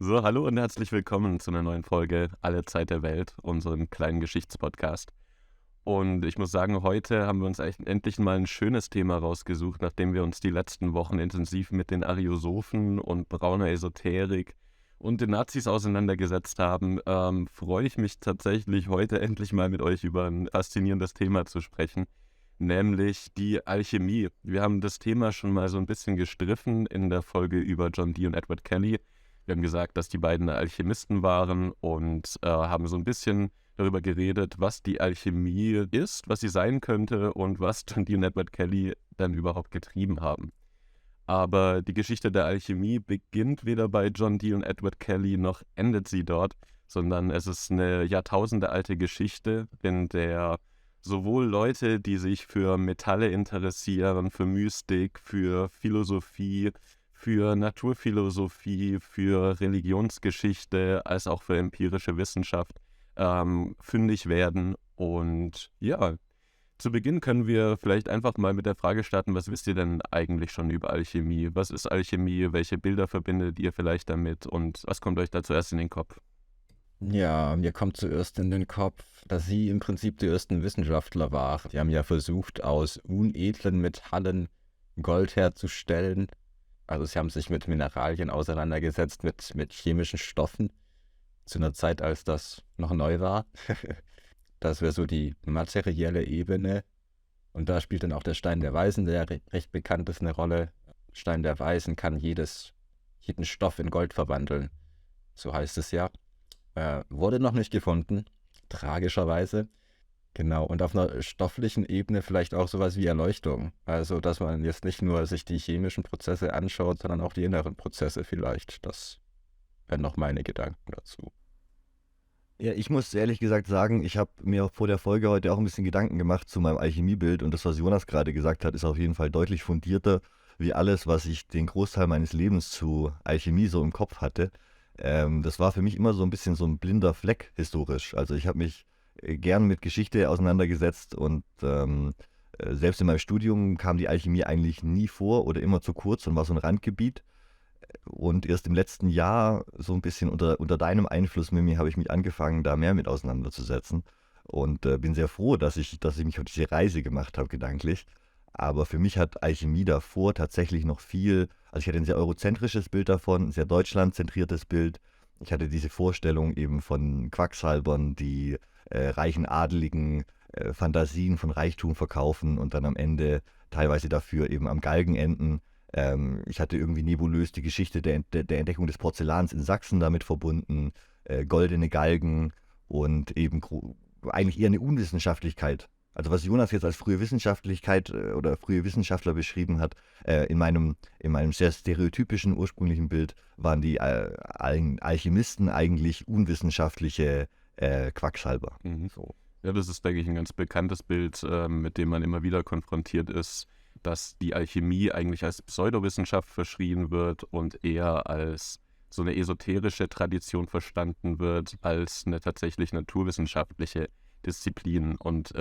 So, hallo und herzlich willkommen zu einer neuen Folge Alle Zeit der Welt, unserem kleinen Geschichtspodcast. Und ich muss sagen, heute haben wir uns echt endlich mal ein schönes Thema rausgesucht, nachdem wir uns die letzten Wochen intensiv mit den Ariosophen und brauner Esoterik und den Nazis auseinandergesetzt haben, freue ich mich tatsächlich heute endlich mal mit euch über ein faszinierendes Thema zu sprechen, nämlich die Alchemie. Wir haben das Thema schon mal so ein bisschen gestriffen in der Folge über John Dee und Edward Kelly. Wir haben gesagt, dass die beiden Alchemisten waren und haben so ein bisschen darüber geredet, was die Alchemie ist, was sie sein könnte und was John Dee und Edward Kelly dann überhaupt getrieben haben. Aber die Geschichte der Alchemie beginnt weder bei John Dee und Edward Kelly noch endet sie dort, sondern es ist eine jahrtausendealte Geschichte, in der sowohl Leute, die sich für Metalle interessieren, für Mystik, für Philosophie, für Naturphilosophie, für Religionsgeschichte, als auch für empirische Wissenschaft fündig werden. Und ja, zu Beginn können wir vielleicht einfach mal mit der Frage starten, was wisst ihr denn eigentlich schon über Alchemie? Was ist Alchemie? Welche Bilder verbindet ihr vielleicht damit? Und was kommt euch da zuerst in den Kopf? Ja, mir kommt zuerst in den Kopf, dass sie im Prinzip die ersten Wissenschaftler waren. Die haben ja versucht, aus unedlen Metallen Gold herzustellen. Also sie haben sich mit Mineralien auseinandergesetzt, mit chemischen Stoffen, zu einer Zeit, als das noch neu war. Das wäre so die materielle Ebene. Und da spielt dann auch der Stein der Weisen, der recht bekannt ist, eine Rolle. Stein der Weisen kann jeden Stoff in Gold verwandeln. So heißt es ja. Wurde noch nicht gefunden, tragischerweise. Genau, und auf einer stofflichen Ebene vielleicht auch sowas wie Erleuchtung. Also, dass man jetzt nicht nur sich die chemischen Prozesse anschaut, sondern auch die inneren Prozesse vielleicht. Das wären noch meine Gedanken dazu. Ja, ich muss ehrlich gesagt sagen, ich habe mir vor der Folge heute auch ein bisschen Gedanken gemacht zu meinem Alchemiebild und das, was Jonas gerade gesagt hat, ist auf jeden Fall deutlich fundierter wie alles, was ich den Großteil meines Lebens zu Alchemie so im Kopf hatte. Das war für mich immer so ein bisschen so ein blinder Fleck historisch. Also ich habe mich gern mit Geschichte auseinandergesetzt und selbst in meinem Studium kam die Alchemie eigentlich nie vor oder immer zu kurz und war so ein Randgebiet. Und erst im letzten Jahr, so ein bisschen unter deinem Einfluss, Mimi, habe ich mich angefangen, da mehr mit auseinanderzusetzen. Und bin sehr froh, dass ich mich auf diese Reise gemacht habe, gedanklich. Aber für mich hat Alchemie davor tatsächlich noch viel, also ich hatte ein sehr eurozentrisches Bild davon, ein sehr deutschlandzentriertes Bild. Ich hatte diese Vorstellung eben von Quacksalbern, die reichen Adeligen Fantasien von Reichtum verkaufen und dann am Ende teilweise dafür eben am Galgen enden. Ich hatte irgendwie nebulös die Geschichte der Entdeckung des Porzellans in Sachsen damit verbunden, goldene Galgen und eben eigentlich eher eine Unwissenschaftlichkeit. Also was Jonas jetzt als frühe Wissenschaftlichkeit oder frühe Wissenschaftler beschrieben hat, in meinem sehr stereotypischen ursprünglichen Bild waren die Alchemisten eigentlich unwissenschaftliche Quacksalber. Mhm. So. Ja, das ist, denke ich, ein ganz bekanntes Bild, mit dem man immer wieder konfrontiert ist, dass die Alchemie eigentlich als Pseudowissenschaft verschrien wird und eher als so eine esoterische Tradition verstanden wird, als eine tatsächlich naturwissenschaftliche Disziplin. Und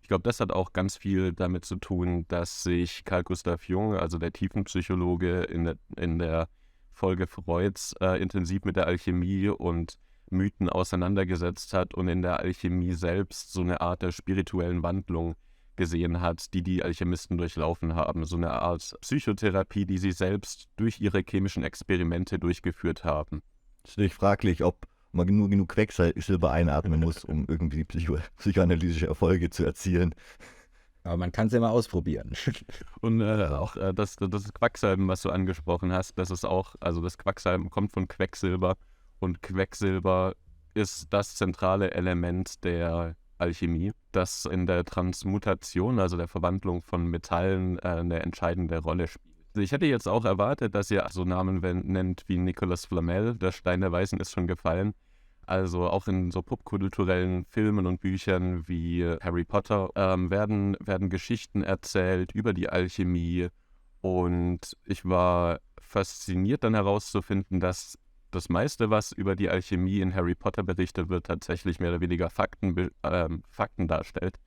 ich glaube, das hat auch ganz viel damit zu tun, dass sich Carl Gustav Jung, also der Tiefenpsychologe in der Folge Freuds, intensiv mit der Alchemie und Mythen auseinandergesetzt hat und in der Alchemie selbst so eine Art der spirituellen Wandlung gesehen hat, die die Alchemisten durchlaufen haben. So eine Art Psychotherapie, die sie selbst durch ihre chemischen Experimente durchgeführt haben. Es ist natürlich fraglich, ob man nur genug Quecksilber einatmen muss, um irgendwie psychoanalytische Erfolge zu erzielen. Aber man kann es ja mal ausprobieren. Und auch das Quacksalben, was du angesprochen hast, das ist auch, also das Quacksalben kommt von Quecksilber und Quecksilber ist das zentrale Element der Alchemie, das in der Transmutation, also der Verwandlung von Metallen, eine entscheidende Rolle spielt. Also ich hätte jetzt auch erwartet, dass ihr so Namen nennt wie Nicolas Flamel, der Stein der Weisen ist schon gefallen. Also auch in so popkulturellen Filmen und Büchern wie Harry Potter werden Geschichten erzählt über die Alchemie und ich war fasziniert dann herauszufinden, dass das meiste, was über die Alchemie in Harry Potter berichtet wird, tatsächlich mehr oder weniger Fakten darstellt.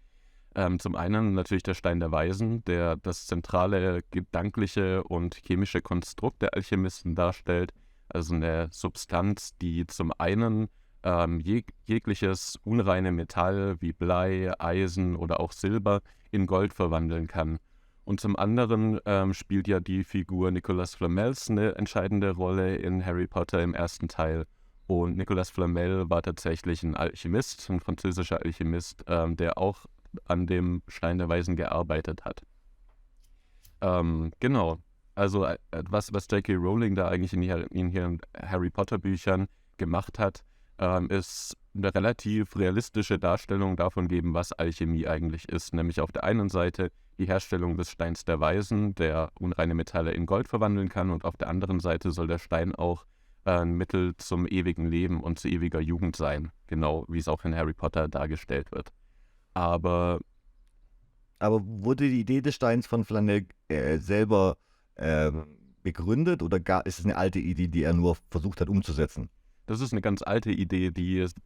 Zum einen natürlich der Stein der Weisen, der das zentrale gedankliche und chemische Konstrukt der Alchemisten darstellt, also eine Substanz, die zum einen jegliches unreine Metall wie Blei, Eisen oder auch Silber in Gold verwandeln kann. Und zum anderen spielt ja die Figur Nicolas Flamel eine entscheidende Rolle in Harry Potter im ersten Teil. Und Nicolas Flamel war tatsächlich ein Alchemist, ein französischer Alchemist, der auch an dem Stein der Weisen gearbeitet hat. Genau. Also was J.K. Rowling da eigentlich in ihren Harry Potter Büchern gemacht hat, ist eine relativ realistische Darstellung davon geben, was Alchemie eigentlich ist. Nämlich auf der einen Seite die Herstellung des Steins der Weisen, der unreine Metalle in Gold verwandeln kann, und auf der anderen Seite soll der Stein auch ein Mittel zum ewigen Leben und zu ewiger Jugend sein. Genau wie es auch in Harry Potter dargestellt wird. Aber wurde die Idee des Steins von Flanell selber begründet oder ist es eine alte Idee, die er nur versucht hat umzusetzen? das ist eine ganz alte Idee,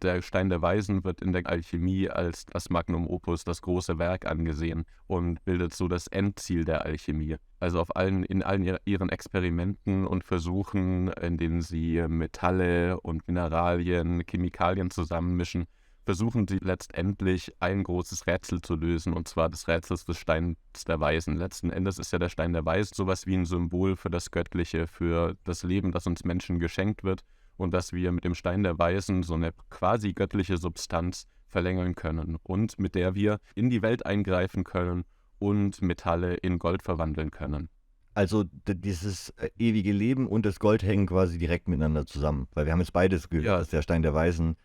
der Stein der Weisen wird in der Alchemie als das Magnum Opus, das große Werk angesehen und bildet so das Endziel der Alchemie. Also in allen ihren Experimenten und Versuchen, in denen sie Metalle und Mineralien, Chemikalien zusammenmischen, versuchen sie letztendlich ein großes Rätsel zu lösen, und zwar des Rätsels des Steins der Weisen. Letzten Endes ist ja der Stein der Weisen sowas wie ein Symbol für das Göttliche, für das Leben, das uns Menschen geschenkt wird, und dass wir mit dem Stein der Weisen so eine quasi göttliche Substanz verlängern können und mit der wir in die Welt eingreifen können und Metalle in Gold verwandeln können. Also dieses ewige Leben und das Gold hängen quasi direkt miteinander zusammen, weil wir haben jetzt beides gehört, Ja. dass der Stein der Weisen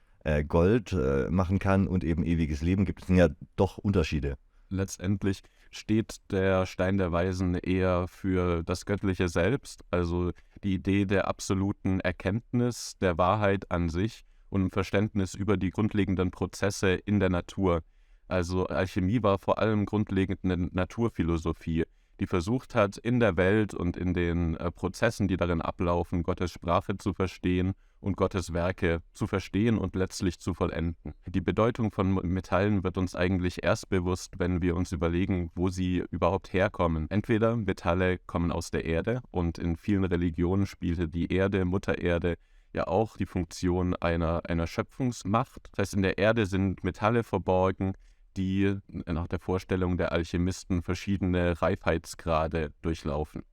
Gold machen kann und eben ewiges Leben. Gibt es ja doch Unterschiede. Letztendlich steht der Stein der Weisen eher für das Göttliche selbst, also die Idee der absoluten Erkenntnis der Wahrheit an sich und ein Verständnis über die grundlegenden Prozesse in der Natur. Also Alchemie war vor allem grundlegend eine Naturphilosophie, die versucht hat, in der Welt und in den Prozessen, die darin ablaufen, Gottes Sprache zu verstehen und Gottes Werke zu verstehen und letztlich zu vollenden. Die Bedeutung von Metallen wird uns eigentlich erst bewusst, wenn wir uns überlegen, wo sie überhaupt herkommen. Entweder Metalle kommen aus der Erde, und in vielen Religionen spielte die Erde, Mutter Erde, ja auch die Funktion einer Schöpfungsmacht. Das heißt, in der Erde sind Metalle verborgen, die nach der Vorstellung der Alchemisten verschiedene Reifheitsgrade durchlaufen.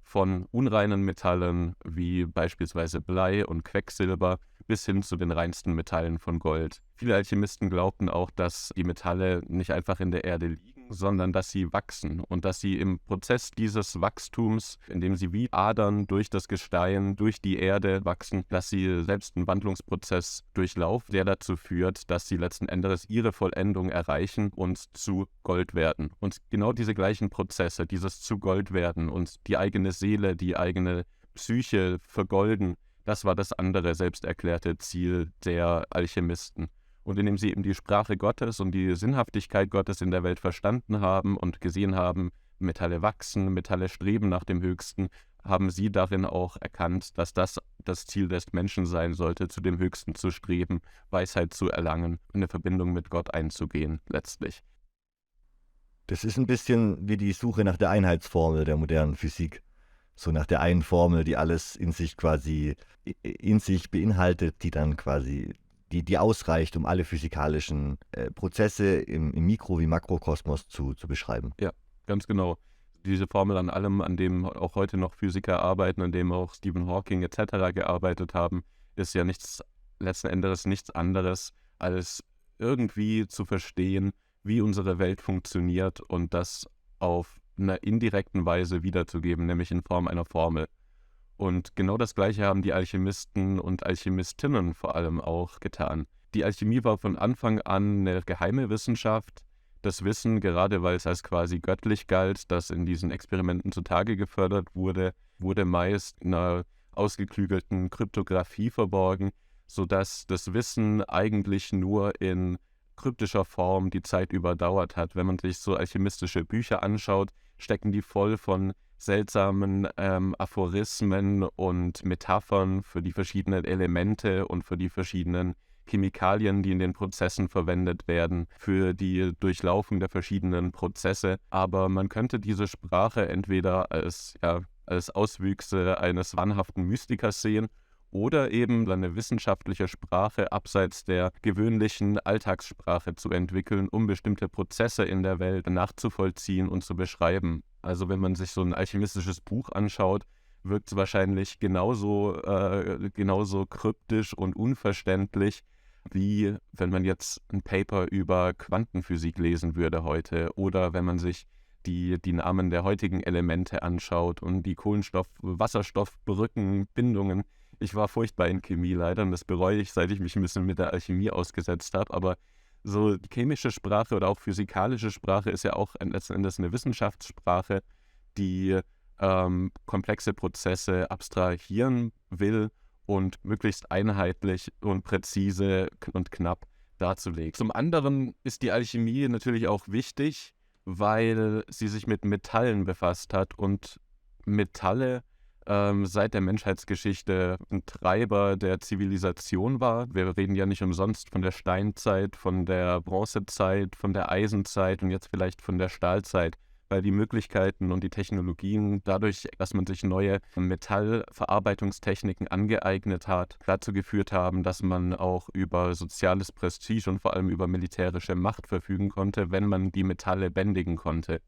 Von unreinen Metallen wie beispielsweise Blei und Quecksilber bis hin zu den reinsten Metallen von Gold. Viele Alchemisten glaubten auch, dass die Metalle nicht einfach in der Erde liegen, sondern dass sie wachsen und dass sie im Prozess dieses Wachstums, indem sie wie Adern durch das Gestein, durch die Erde wachsen, dass sie selbst einen Wandlungsprozess durchlaufen, der dazu führt, dass sie letzten Endes ihre Vollendung erreichen und zu Gold werden. Und genau diese gleichen Prozesse, dieses zu Gold werden und die eigene Seele, die eigene Psyche vergolden, das war das andere selbst erklärte Ziel der Alchemisten. Und indem sie eben die Sprache Gottes und die Sinnhaftigkeit Gottes in der Welt verstanden haben und gesehen haben, Metalle wachsen, Metalle streben nach dem Höchsten, haben sie darin auch erkannt, dass das Ziel des Menschen sein sollte, zu dem Höchsten zu streben, Weisheit zu erlangen, eine Verbindung mit Gott einzugehen, letztlich. Das ist ein bisschen wie die Suche nach der Einheitsformel der modernen Physik. So nach der einen Formel, die alles in sich beinhaltet, die dann quasi, die ausreicht, um alle physikalischen Prozesse im Mikro- wie Makrokosmos zu beschreiben. Ja, ganz genau. Diese Formel an allem, an dem auch heute noch Physiker arbeiten, an dem auch Stephen Hawking etc. gearbeitet haben, ist ja letzten Endes nichts anderes, als irgendwie zu verstehen, wie unsere Welt funktioniert und das auf einer indirekten Weise wiederzugeben, nämlich in Form einer Formel. Und genau das Gleiche haben die Alchemisten und Alchemistinnen vor allem auch getan. Die Alchemie war von Anfang an eine geheime Wissenschaft. Das Wissen, gerade weil es als quasi göttlich galt, das in diesen Experimenten zutage gefördert wurde, wurde meist in einer ausgeklügelten Kryptographie verborgen, sodass das Wissen eigentlich nur in kryptischer Form die Zeit überdauert hat. Wenn man sich so alchemistische Bücher anschaut, stecken die voll von seltsamen Aphorismen und Metaphern für die verschiedenen Elemente und für die verschiedenen Chemikalien, die in den Prozessen verwendet werden, für die Durchlaufung der verschiedenen Prozesse. Aber man könnte diese Sprache entweder als Auswüchse eines wahnhaften Mystikers sehen oder eben eine wissenschaftliche Sprache abseits der gewöhnlichen Alltagssprache zu entwickeln, um bestimmte Prozesse in der Welt nachzuvollziehen und zu beschreiben. Also wenn man sich so ein alchemistisches Buch anschaut, wirkt es wahrscheinlich genauso kryptisch und unverständlich, wie wenn man jetzt ein Paper über Quantenphysik lesen würde heute oder wenn man sich die Namen der heutigen Elemente anschaut und die Kohlenstoff-Wasserstoff-Brückenbindungen. Ich war furchtbar in Chemie leider und das bereue ich, seit ich mich ein bisschen mit der Alchemie ausgesetzt habe, aber so die chemische Sprache oder auch physikalische Sprache ist ja auch letzten Endes eine Wissenschaftssprache, die komplexe Prozesse abstrahieren will und möglichst einheitlich und präzise und knapp darzulegen. Zum anderen ist die Alchemie natürlich auch wichtig, weil sie sich mit Metallen befasst hat und Metalle seit der Menschheitsgeschichte ein Treiber der Zivilisation war. Wir reden ja nicht umsonst von der Steinzeit, von der Bronzezeit, von der Eisenzeit und jetzt vielleicht von der Stahlzeit, weil die Möglichkeiten und die Technologien dadurch, dass man sich neue Metallverarbeitungstechniken angeeignet hat, dazu geführt haben, dass man auch über soziales Prestige und vor allem über militärische Macht verfügen konnte, wenn man die Metalle bändigen konnte,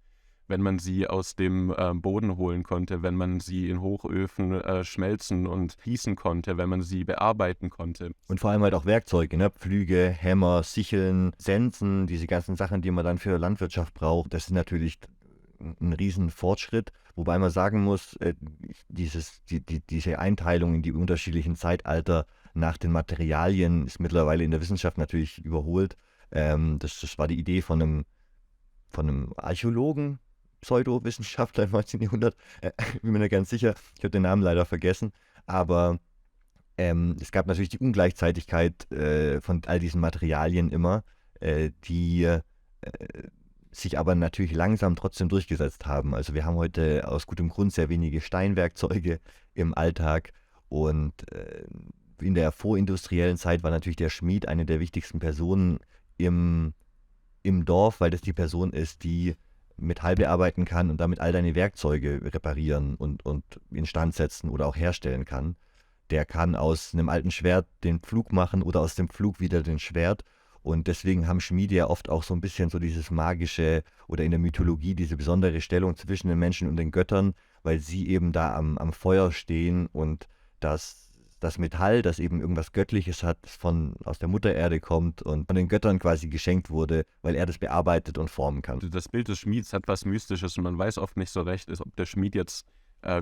wenn man sie aus dem Boden holen konnte, wenn man sie in Hochöfen schmelzen und gießen konnte, wenn man sie bearbeiten konnte. Und vor allem halt auch Werkzeuge, ne? Pflüge, Hämmer, Sicheln, Sensen, diese ganzen Sachen, die man dann für Landwirtschaft braucht, das ist natürlich ein riesen Fortschritt, wobei man sagen muss, diese Einteilung in die unterschiedlichen Zeitalter nach den Materialien ist mittlerweile in der Wissenschaft natürlich überholt. Das war die Idee von einem Archäologen, Pseudowissenschaftler im 19. Jahrhundert, bin mir nicht ganz sicher, ich habe den Namen leider vergessen, aber es gab natürlich die Ungleichzeitigkeit von all diesen Materialien immer, die sich aber natürlich langsam trotzdem durchgesetzt haben. Also wir haben heute aus gutem Grund sehr wenige Steinwerkzeuge im Alltag und in der vorindustriellen Zeit war natürlich der Schmied eine der wichtigsten Personen im Dorf, weil das die Person ist, die Metall bearbeiten kann und damit all deine Werkzeuge reparieren und instand setzen oder auch herstellen kann. Der kann aus einem alten Schwert den Pflug machen oder aus dem Pflug wieder den Schwert. Und deswegen haben Schmiede ja oft auch so ein bisschen so dieses magische oder in der Mythologie diese besondere Stellung zwischen den Menschen und den Göttern, weil sie eben da am Feuer stehen und das Metall, das eben irgendwas Göttliches hat, aus der Muttererde kommt und von den Göttern quasi geschenkt wurde, weil er das bearbeitet und formen kann. Das Bild des Schmieds hat was Mystisches und man weiß oft nicht so recht, ob der Schmied jetzt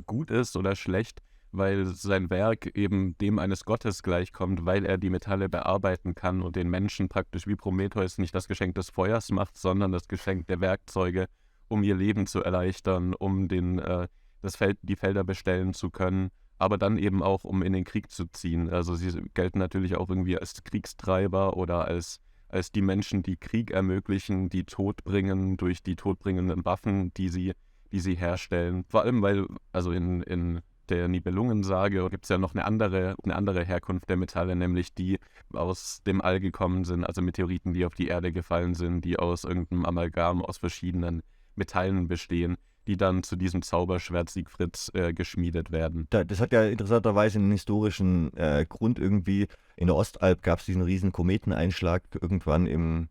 gut ist oder schlecht, weil sein Werk eben dem eines Gottes gleichkommt, weil er die Metalle bearbeiten kann und den Menschen praktisch wie Prometheus nicht das Geschenk des Feuers macht, sondern das Geschenk der Werkzeuge, um ihr Leben zu erleichtern, um die Felder bestellen zu können, aber dann eben auch, um in den Krieg zu ziehen. Also sie gelten natürlich auch irgendwie als Kriegstreiber oder als die Menschen, die Krieg ermöglichen, die Tod bringen durch die todbringenden Waffen, die sie herstellen. Vor allem, weil, also in der Nibelungensage gibt es ja noch eine andere Herkunft der Metalle, nämlich die aus dem All gekommen sind, also Meteoriten, die auf die Erde gefallen sind, die aus irgendeinem Amalgam aus verschiedenen Metallen bestehen, die dann zu diesem Zauberschwert Siegfrieds geschmiedet werden. Das hat ja interessanterweise einen historischen Grund irgendwie. In der Ostalb gab es diesen riesen Kometeneinschlag irgendwann in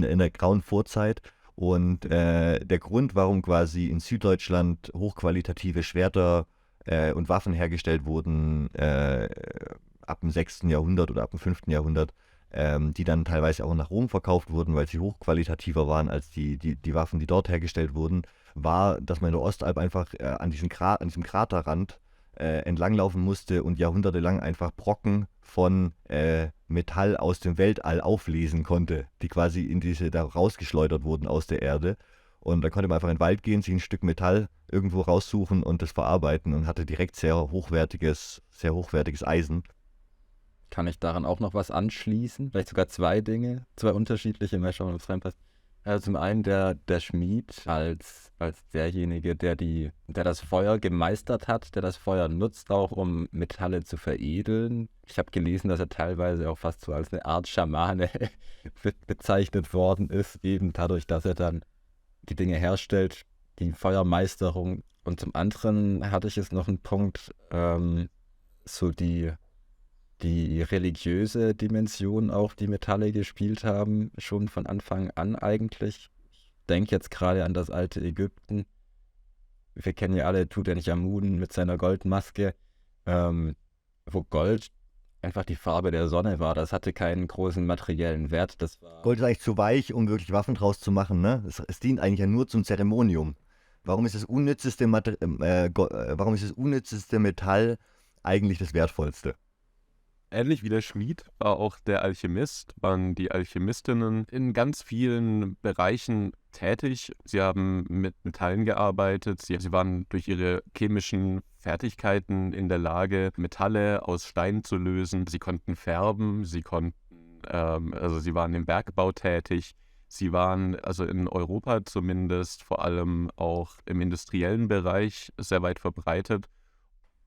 der grauen Vorzeit. Und der Grund, warum quasi in Süddeutschland hochqualitative Schwerter und Waffen hergestellt wurden ab dem 6. Jahrhundert oder ab dem 5. Jahrhundert, die dann teilweise auch nach Rom verkauft wurden, weil sie hochqualitativer waren als die Waffen, die dort hergestellt wurden, war, dass man in der Ostalb einfach an diesem Kraterrand entlanglaufen musste und jahrhundertelang einfach Brocken von Metall aus dem Weltall auflesen konnte, die quasi da rausgeschleudert wurden aus der Erde. Und da konnte man einfach in den Wald gehen, sich ein Stück Metall irgendwo raussuchen und das verarbeiten und hatte direkt sehr hochwertiges Eisen. Kann ich daran auch noch was anschließen? Vielleicht sogar zwei Dinge, zwei unterschiedliche, mal schauen, ob es reinpasst. Also zum einen der Schmied als derjenige, der das Feuer gemeistert hat, der das Feuer nutzt auch, um Metalle zu veredeln. Ich habe gelesen, dass er teilweise auch fast so als eine Art Schamane bezeichnet worden ist, eben dadurch, dass er dann die Dinge herstellt, die Feuermeisterung Und zum anderen hatte ich jetzt noch einen Punkt, so die religiöse Dimension auch, die Metalle gespielt haben, schon von Anfang an eigentlich. Ich denke jetzt gerade an das alte Ägypten. Wir kennen ja alle Tutanchamun mit seiner Goldmaske, wo Gold einfach die Farbe der Sonne war. Das hatte keinen großen materiellen Wert. Das war Gold ist eigentlich zu weich, um wirklich Waffen draus zu machen, ne? Es dient eigentlich ja nur zum Zeremonium. Warum ist das unnützeste Metall eigentlich das wertvollste? Ähnlich wie der Schmied war auch der Alchemist, waren die Alchemistinnen in ganz vielen Bereichen tätig. Sie haben mit Metallen gearbeitet, sie waren durch ihre chemischen Fertigkeiten in der Lage, Metalle aus Stein zu lösen. Sie konnten färben, sie waren im Bergbau tätig. Sie waren also in Europa zumindest vor allem auch im industriellen Bereich sehr weit verbreitet.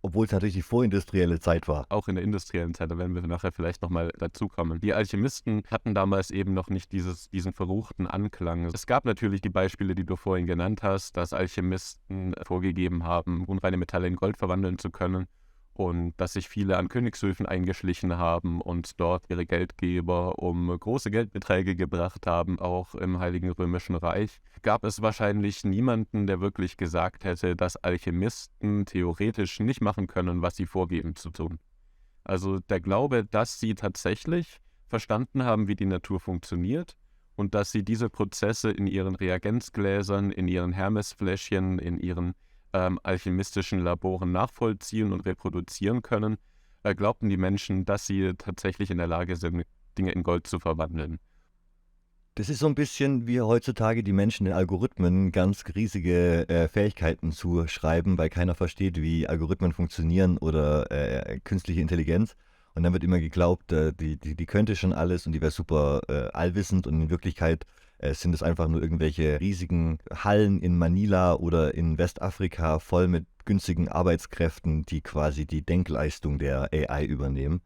Obwohl es natürlich die vorindustrielle Zeit war. Auch in der industriellen Zeit, da werden wir nachher vielleicht nochmal dazukommen. Die Alchemisten hatten damals eben noch nicht diesen verruchten Anklang. Es gab natürlich die Beispiele, die du vorhin genannt hast, dass Alchemisten vorgegeben haben, unreine Metalle in Gold verwandeln zu können und dass sich viele an Königshöfen eingeschlichen haben und dort ihre Geldgeber um große Geldbeträge gebracht haben, auch im Heiligen Römischen Reich. Gab es wahrscheinlich niemanden, der wirklich gesagt hätte, dass Alchemisten theoretisch nicht machen können, was sie vorgeben zu tun. Also der Glaube, dass sie tatsächlich verstanden haben, wie die Natur funktioniert und dass sie diese Prozesse in ihren Reagenzgläsern, in ihren Hermesfläschchen, in ihren alchemistischen Laboren nachvollziehen und reproduzieren können, glaubten die Menschen, dass sie tatsächlich in der Lage sind, Dinge in Gold zu verwandeln. Das ist so ein bisschen wie heutzutage die Menschen den Algorithmen ganz riesige Fähigkeiten zuschreiben, weil keiner versteht, wie Algorithmen funktionieren oder künstliche Intelligenz. Und dann wird immer geglaubt, die könnte schon alles und die wäre super allwissend, und in Wirklichkeit sind es einfach nur irgendwelche riesigen Hallen in Manila oder in Westafrika voll mit günstigen Arbeitskräften, die quasi die Denkleistung der AI übernehmen.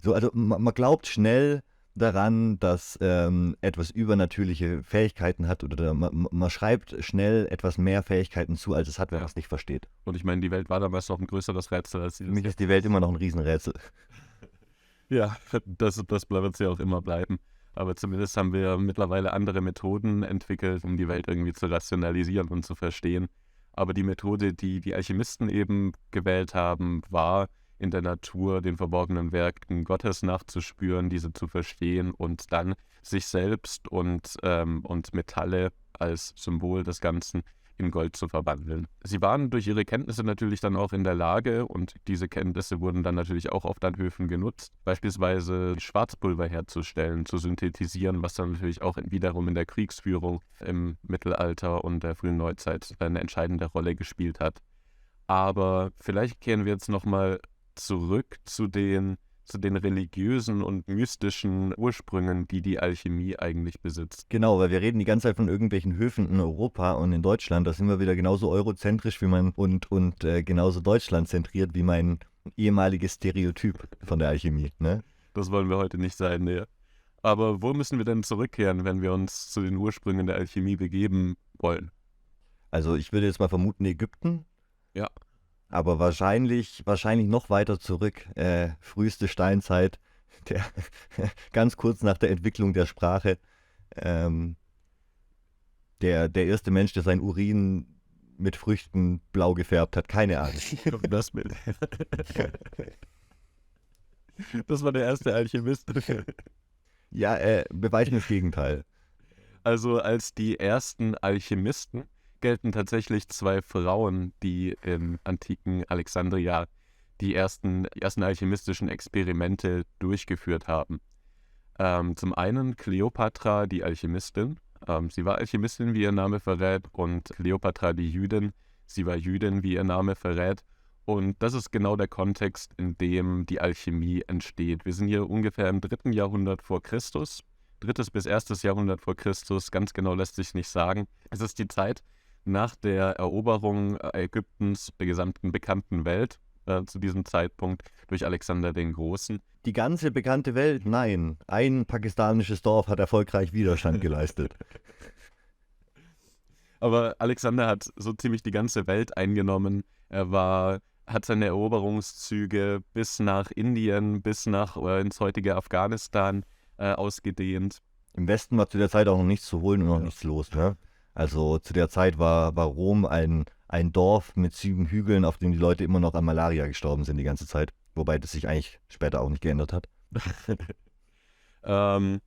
Also man glaubt schnell daran, dass etwas übernatürliche Fähigkeiten hat, oder man schreibt schnell etwas mehr Fähigkeiten zu, als es hat, wenn man es nicht versteht. Und ich meine, die Welt war damals noch ein größeres Rätsel als Für mich ist die Welt immer noch ein Riesenrätsel. Ja, das wird sie auch immer bleiben. Aber zumindest haben wir mittlerweile andere Methoden entwickelt, um die Welt irgendwie zu rationalisieren und zu verstehen. Aber die Methode, die die Alchemisten eben gewählt haben, war, in der Natur den verborgenen Werken Gottes nachzuspüren, diese zu verstehen und dann sich selbst und Metalle als Symbol des Ganzen in Gold zu verwandeln. Sie waren durch ihre Kenntnisse natürlich dann auch in der Lage, und diese Kenntnisse wurden dann natürlich auch auf den Höfen genutzt, beispielsweise Schwarzpulver herzustellen, zu synthetisieren, was dann natürlich auch wiederum in der Kriegsführung im Mittelalter und der frühen Neuzeit eine entscheidende Rolle gespielt hat. Aber vielleicht kehren wir jetzt nochmal zurück zu den religiösen und mystischen Ursprüngen, die die Alchemie eigentlich besitzt. Genau, weil wir reden die ganze Zeit von irgendwelchen Höfen in Europa und in Deutschland. Da sind wir wieder genauso eurozentrisch wie und genauso deutschlandzentriert wie mein ehemaliges Stereotyp von der Alchemie. Ne? Das wollen wir heute nicht sein, ne? Aber wo müssen wir denn zurückkehren, wenn wir uns zu den Ursprüngen der Alchemie begeben wollen? Also ich würde jetzt mal vermuten Ägypten. Ja. Aber wahrscheinlich noch weiter zurück, früheste Steinzeit, ganz kurz nach der Entwicklung der Sprache. Der erste Mensch, der sein Urin mit Früchten blau gefärbt hat, keine Ahnung. Das war der erste Alchemist. Ja, beweis mir das Gegenteil. Also als die ersten Alchemisten gelten tatsächlich zwei Frauen, die im antiken Alexandria die ersten alchemistischen Experimente durchgeführt haben. Zum einen Kleopatra, die Alchemistin. Sie war Alchemistin, wie ihr Name verrät, und Kleopatra, die Jüdin. Sie war Jüdin, wie ihr Name verrät. Und das ist genau der Kontext, in dem die Alchemie entsteht. Wir sind hier ungefähr im 3. Jahrhundert vor Christus. 3. bis 1. Jahrhundert vor Christus, ganz genau lässt sich nicht sagen. Es ist die Zeit nach der Eroberung Ägyptens, der gesamten bekannten Welt zu diesem Zeitpunkt durch Alexander den Großen. Die ganze bekannte Welt? Nein. Ein pakistanisches Dorf hat erfolgreich Widerstand geleistet. Aber Alexander hat so ziemlich die ganze Welt eingenommen. Hat seine Eroberungszüge bis nach Indien, bis nach ins heutige Afghanistan ausgedehnt. Im Westen war zu der Zeit auch noch nichts zu holen und noch Ja. nichts los. Ne? Also zu der Zeit war Rom ein Dorf mit 7 Hügeln, auf dem die Leute immer noch an Malaria gestorben sind die ganze Zeit. Wobei das sich eigentlich später auch nicht geändert hat. Ähm,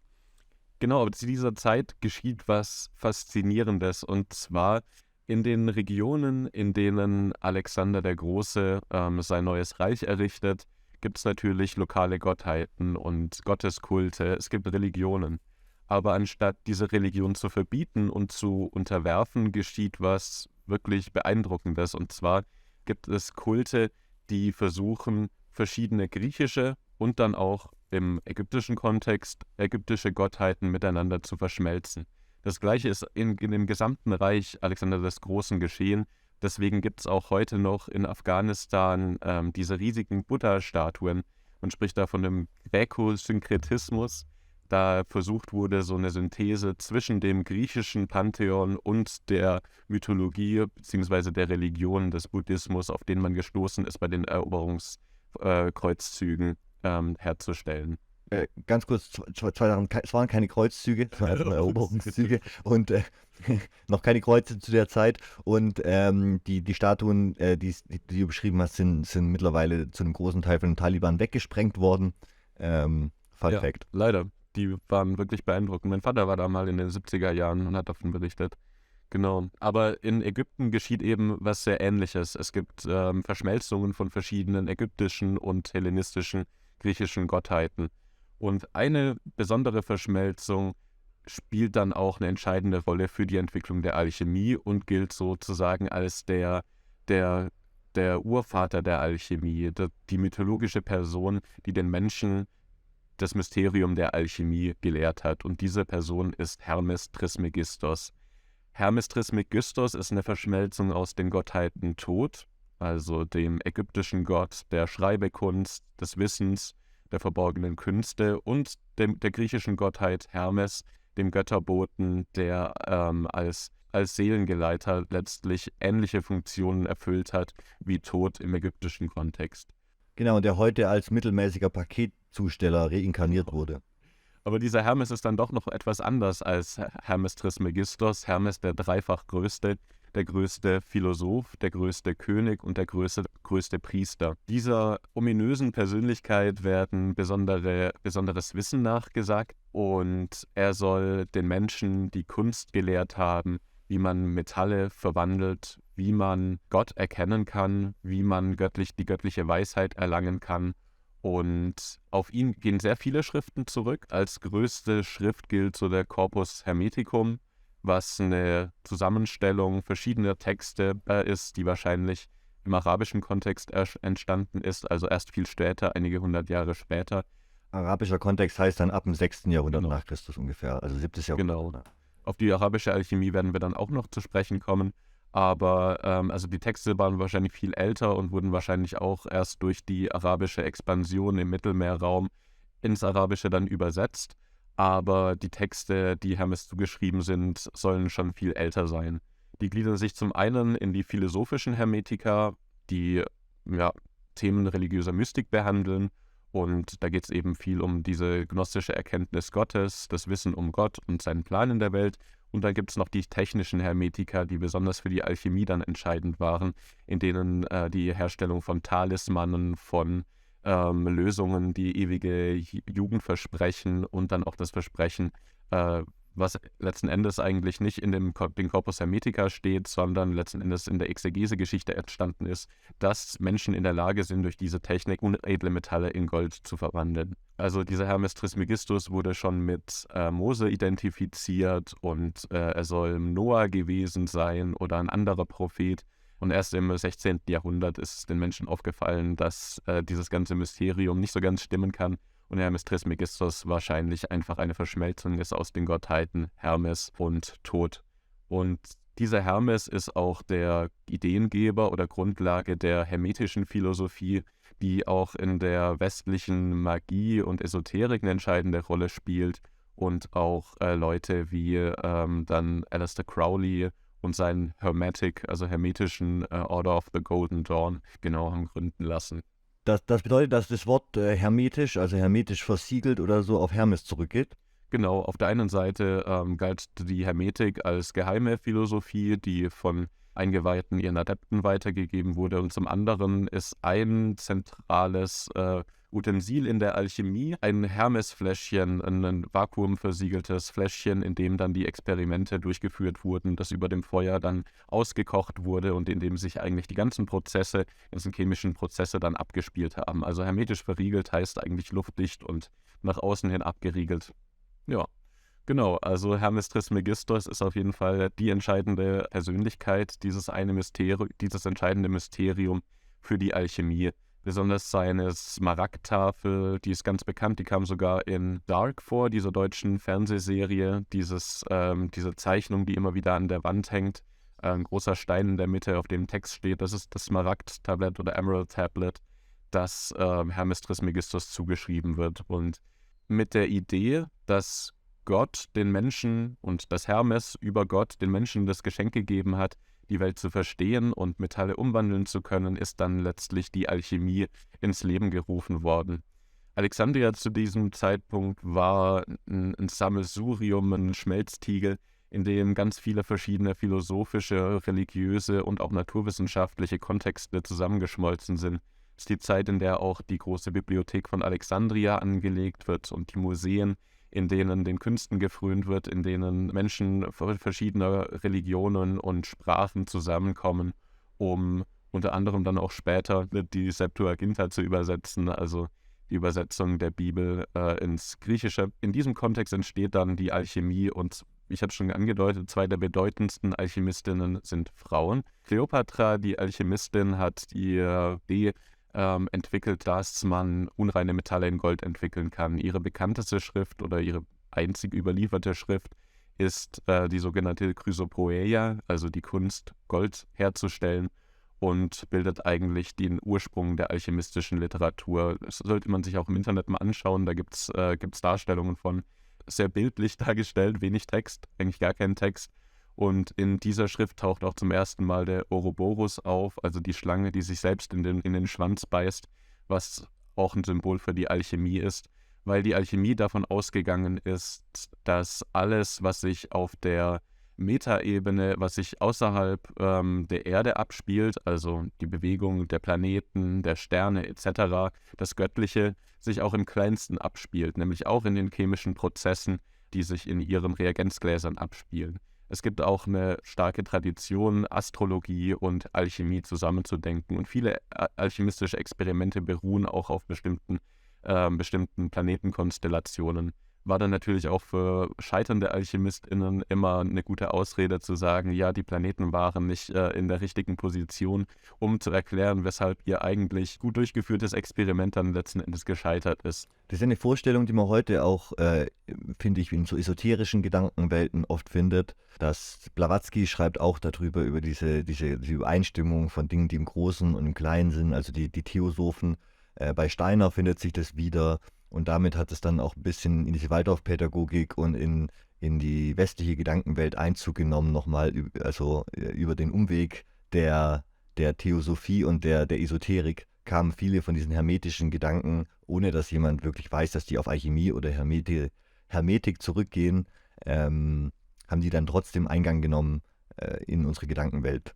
genau, aber zu dieser Zeit geschieht was Faszinierendes. Und zwar in den Regionen, in denen Alexander der Große sein neues Reich errichtet, gibt es natürlich lokale Gottheiten und Gotteskulte. Es gibt Religionen. Aber anstatt diese Religion zu verbieten und zu unterwerfen, geschieht was wirklich Beeindruckendes. Und zwar gibt es Kulte, die versuchen, verschiedene griechische und dann auch im ägyptischen Kontext ägyptische Gottheiten miteinander zu verschmelzen. Das Gleiche ist in dem gesamten Reich Alexander des Großen geschehen. Deswegen gibt es auch heute noch in Afghanistan diese riesigen Buddha-Statuen. Man spricht da von dem Gräko-Synkretismus. Da versucht wurde, so eine Synthese zwischen dem griechischen Pantheon und der Mythologie bzw. der Religion des Buddhismus, auf den man gestoßen ist bei den Eroberungskreuzzügen, herzustellen. Ganz kurz, zwei Sachen. Es waren keine Kreuzzüge, es waren einfach nur Eroberungszüge und noch keine Kreuze zu der Zeit. Und die Statuen, die du beschrieben hast, sind mittlerweile zu einem großen Teil von den Taliban weggesprengt worden. Fun Ja, Fact. leider. Die waren wirklich beeindruckend. Mein Vater war da mal in den 70er Jahren und hat davon berichtet. Genau. Aber in Ägypten geschieht eben was sehr Ähnliches. Es gibt Verschmelzungen von verschiedenen ägyptischen und hellenistischen, griechischen Gottheiten. Und eine besondere Verschmelzung spielt dann auch eine entscheidende Rolle für die Entwicklung der Alchemie und gilt sozusagen als der Urvater der Alchemie, die mythologische Person, die den Menschen das Mysterium der Alchemie gelehrt hat. Und diese Person ist Hermes Trismegistos. Hermes Trismegistos ist eine Verschmelzung aus den Gottheiten Tod, also dem ägyptischen Gott der Schreibekunst, des Wissens, der verborgenen Künste und der griechischen Gottheit Hermes, dem Götterboten, der als Seelengeleiter letztlich ähnliche Funktionen erfüllt hat wie Tod im ägyptischen Kontext. Genau, und der heute als mittelmäßiger Paketzusteller reinkarniert wurde. Aber dieser Hermes ist dann doch noch etwas anders als Hermes Trismegistos. Hermes der dreifach größte, der größte Philosoph, der größte König und der größte Priester. Dieser ominösen Persönlichkeit werden besonderes Wissen nachgesagt und er soll den Menschen die Kunst gelehrt haben, wie man Metalle verwandelt, wie man Gott erkennen kann, wie man die göttliche Weisheit erlangen kann. Und auf ihn gehen sehr viele Schriften zurück. Als größte Schrift gilt so der Corpus Hermeticum, was eine Zusammenstellung verschiedener Texte ist, die wahrscheinlich im arabischen Kontext entstanden ist, also erst viel später, einige 100 Jahre später. Arabischer Kontext heißt dann ab dem 6. Jahrhundert Genau. nach Christus ungefähr, also 7. Jahrhundert. Genau. Auf die arabische Alchemie werden wir dann auch noch zu sprechen kommen. Aber also die Texte waren wahrscheinlich viel älter und wurden wahrscheinlich auch erst durch die arabische Expansion im Mittelmeerraum ins Arabische dann übersetzt. Aber die Texte, die Hermes zugeschrieben sind, sollen schon viel älter sein. Die gliedern sich zum einen in die philosophischen Hermetiker, die Themen religiöser Mystik behandeln. Und da geht es eben viel um diese gnostische Erkenntnis Gottes, das Wissen um Gott und seinen Plan in der Welt. Und dann gibt es noch die technischen Hermetiker, die besonders für die Alchemie dann entscheidend waren, in denen die Herstellung von Talismanen, von Lösungen, die ewige Jugend versprechen und dann auch das Versprechen, was letzten Endes eigentlich nicht in den Corpus Hermetica steht, sondern letzten Endes in der Exegese-Geschichte entstanden ist, dass Menschen in der Lage sind, durch diese Technik unedle Metalle in Gold zu verwandeln. Also dieser Hermes Trismegistus wurde schon mit Mose identifiziert und er soll Noah gewesen sein oder ein anderer Prophet. Und erst im 16. Jahrhundert ist es den Menschen aufgefallen, dass dieses ganze Mysterium nicht so ganz stimmen kann. Und Hermes Trismegistus wahrscheinlich einfach eine Verschmelzung ist aus den Gottheiten Hermes und Tod. Und dieser Hermes ist auch der Ideengeber oder Grundlage der hermetischen Philosophie, die auch in der westlichen Magie und Esoterik eine entscheidende Rolle spielt und auch Leute wie dann Aleister Crowley und seinen hermetischen Order of the Golden Dawn genau haben gründen lassen. Das bedeutet, dass das Wort hermetisch, also hermetisch versiegelt oder so, auf Hermes zurückgeht? Genau, auf der einen Seite galt die Hermetik als geheime Philosophie, die von Eingeweihten ihren Adepten weitergegeben wurde. Und zum anderen ist ein zentrales Utensil in der Alchemie ein Hermesfläschchen, ein vakuumversiegeltes Fläschchen, in dem dann die Experimente durchgeführt wurden, das über dem Feuer dann ausgekocht wurde und in dem sich eigentlich die ganzen chemischen Prozesse dann abgespielt haben. Also hermetisch verriegelt heißt eigentlich luftdicht und nach außen hin abgeriegelt. Ja, genau. Also Hermes Trismegistos ist auf jeden Fall die entscheidende Persönlichkeit, dieses entscheidende Mysterium für die Alchemie. Besonders seine Smaragdtafel, die ist ganz bekannt, die kam sogar in Dark vor, dieser deutschen Fernsehserie. Diese Zeichnung, die immer wieder an der Wand hängt, ein großer Stein in der Mitte, auf dem Text steht, das ist das Smaragd-Tablet oder Emerald Tablet, das Hermes Trismegistos zugeschrieben wird. Und mit der Idee, dass Gott den Menschen und dass Hermes über Gott den Menschen das Geschenk gegeben hat, die Welt zu verstehen und Metalle umwandeln zu können, ist dann letztlich die Alchemie ins Leben gerufen worden. Alexandria zu diesem Zeitpunkt war ein Sammelsurium, ein Schmelztiegel, in dem ganz viele verschiedene philosophische, religiöse und auch naturwissenschaftliche Kontexte zusammengeschmolzen sind. Es ist die Zeit, in der auch die große Bibliothek von Alexandria angelegt wird und die Museen, in denen den Künsten gefrönt wird, in denen Menschen verschiedener Religionen und Sprachen zusammenkommen, um unter anderem dann auch später die Septuaginta zu übersetzen, also die Übersetzung der Bibel ins Griechische. In diesem Kontext entsteht dann die Alchemie und ich habe schon angedeutet, zwei der bedeutendsten Alchemistinnen sind Frauen. Kleopatra, die Alchemistin, hat die Idee entwickelt, dass man unreine Metalle in Gold entwickeln kann. Ihre bekannteste Schrift oder ihre einzig überlieferte Schrift ist die sogenannte Chrysopoeia, also die Kunst, Gold herzustellen und bildet eigentlich den Ursprung der alchemistischen Literatur. Das sollte man sich auch im Internet mal anschauen, da gibt's Darstellungen von, sehr bildlich dargestellt, wenig Text, eigentlich gar keinen Text. Und in dieser Schrift taucht auch zum ersten Mal der Ouroboros auf, also die Schlange, die sich selbst in den Schwanz beißt, was auch ein Symbol für die Alchemie ist, weil die Alchemie davon ausgegangen ist, dass alles, was sich auf der Metaebene, was sich außerhalb der Erde abspielt, also die Bewegung der Planeten, der Sterne etc., das Göttliche, sich auch im Kleinsten abspielt, nämlich auch in den chemischen Prozessen, die sich in ihren Reagenzgläsern abspielen. Es gibt auch eine starke Tradition, Astrologie und Alchemie zusammenzudenken. Und viele alchemistische Experimente beruhen auch auf bestimmten Planetenkonstellationen. War dann natürlich auch für scheiternde AlchemistInnen immer eine gute Ausrede zu sagen, ja, die Planeten waren nicht in der richtigen Position, um zu erklären, weshalb ihr eigentlich gut durchgeführtes Experiment dann letzten Endes gescheitert ist. Das ist eine Vorstellung, die man heute auch, finde ich, in so esoterischen Gedankenwelten oft findet. Blavatsky schreibt auch darüber, über diese Übereinstimmung von Dingen, die im Großen und im Kleinen sind, also die Theosophen. Bei Steiner findet sich das wieder. Und damit hat es dann auch ein bisschen in diese Waldorfpädagogik und in die westliche Gedankenwelt Einzug genommen, nochmal, also über den Umweg der Theosophie und der Esoterik kamen viele von diesen hermetischen Gedanken, ohne dass jemand wirklich weiß, dass die auf Alchemie oder Hermetik zurückgehen, haben die dann trotzdem Eingang genommen in unsere Gedankenwelt.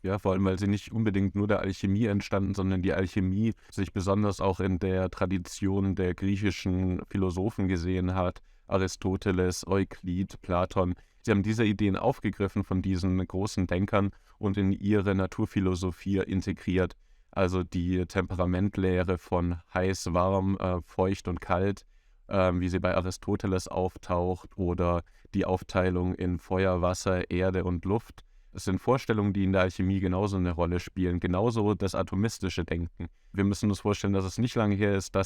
Ja, vor allem, weil sie nicht unbedingt nur der Alchemie entstanden, sondern die Alchemie sich besonders auch in der Tradition der griechischen Philosophen gesehen hat. Aristoteles, Euklid, Platon. Sie haben diese Ideen aufgegriffen von diesen großen Denkern und in ihre Naturphilosophie integriert. Also die Temperamentlehre von heiß, warm, feucht und kalt, wie sie bei Aristoteles auftaucht, oder die Aufteilung in Feuer, Wasser, Erde und Luft. Es sind Vorstellungen, die in der Alchemie genauso eine Rolle spielen, genauso das atomistische Denken. Wir müssen uns vorstellen, dass es nicht lange her ist,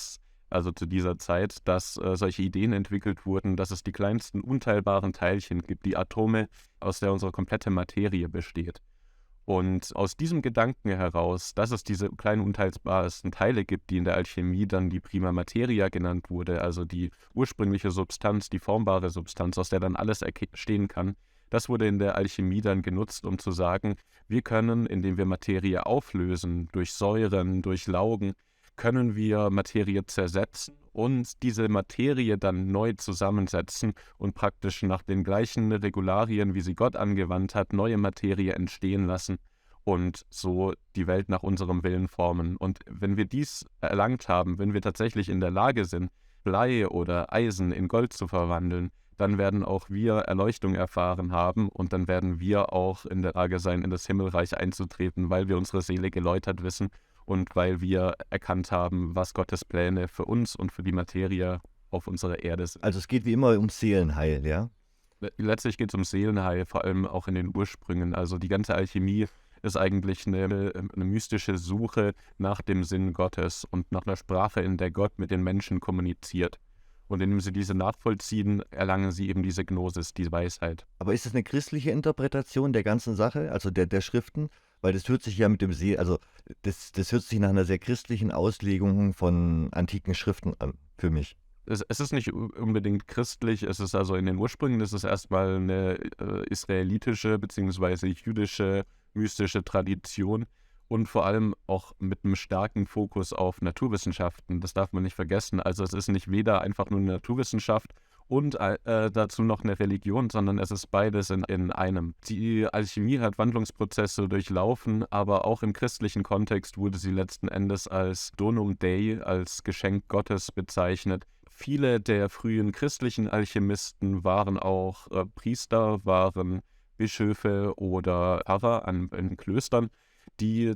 also zu dieser Zeit, dass solche Ideen entwickelt wurden, dass es die kleinsten unteilbaren Teilchen gibt, die Atome, aus der unsere komplette Materie besteht. Und aus diesem Gedanken heraus, dass es diese kleinen unteilbarsten Teile gibt, die in der Alchemie dann die Prima Materia genannt wurde, also die ursprüngliche Substanz, die formbare Substanz, aus der dann alles entstehen kann, Das wurde in der Alchemie dann genutzt, um zu sagen, wir können, indem wir Materie auflösen, durch Säuren, durch Laugen, können wir Materie zersetzen und diese Materie dann neu zusammensetzen und praktisch nach den gleichen Regularien, wie sie Gott angewandt hat, neue Materie entstehen lassen und so die Welt nach unserem Willen formen. Und wenn wir dies erlangt haben, wenn wir tatsächlich in der Lage sind, Blei oder Eisen in Gold zu verwandeln, dann werden auch wir Erleuchtung erfahren haben und dann werden wir auch in der Lage sein, in das Himmelreich einzutreten, weil wir unsere Seele geläutert wissen und weil wir erkannt haben, was Gottes Pläne für uns und für die Materie auf unserer Erde sind. Also es geht wie immer um Seelenheil, ja? Letztlich geht es um Seelenheil, vor allem auch in den Ursprüngen. Also die ganze Alchemie ist eigentlich eine mystische Suche nach dem Sinn Gottes und nach einer Sprache, in der Gott mit den Menschen kommuniziert. Und indem sie diese nachvollziehen, erlangen sie eben diese Gnosis, die Weisheit. Aber ist es eine christliche Interpretation der ganzen Sache, also der Schriften? Weil das hört sich ja mit dem also das hört sich nach einer sehr christlichen Auslegung von antiken Schriften an, für mich. Es ist nicht unbedingt christlich, es ist also in den Ursprüngen, es ist erstmal eine israelitische bzw. jüdische mystische Tradition und vor allem auch mit einem starken Fokus auf Naturwissenschaften. Das darf man nicht vergessen. Also es ist nicht weder einfach nur eine Naturwissenschaft und dazu noch eine Religion, sondern es ist beides in einem. Die Alchemie hat Wandlungsprozesse durchlaufen, aber auch im christlichen Kontext wurde sie letzten Endes als Donum Dei, als Geschenk Gottes bezeichnet. Viele der frühen christlichen Alchemisten waren auch Priester, waren Bischöfe oder Pfarrer in Klöstern, die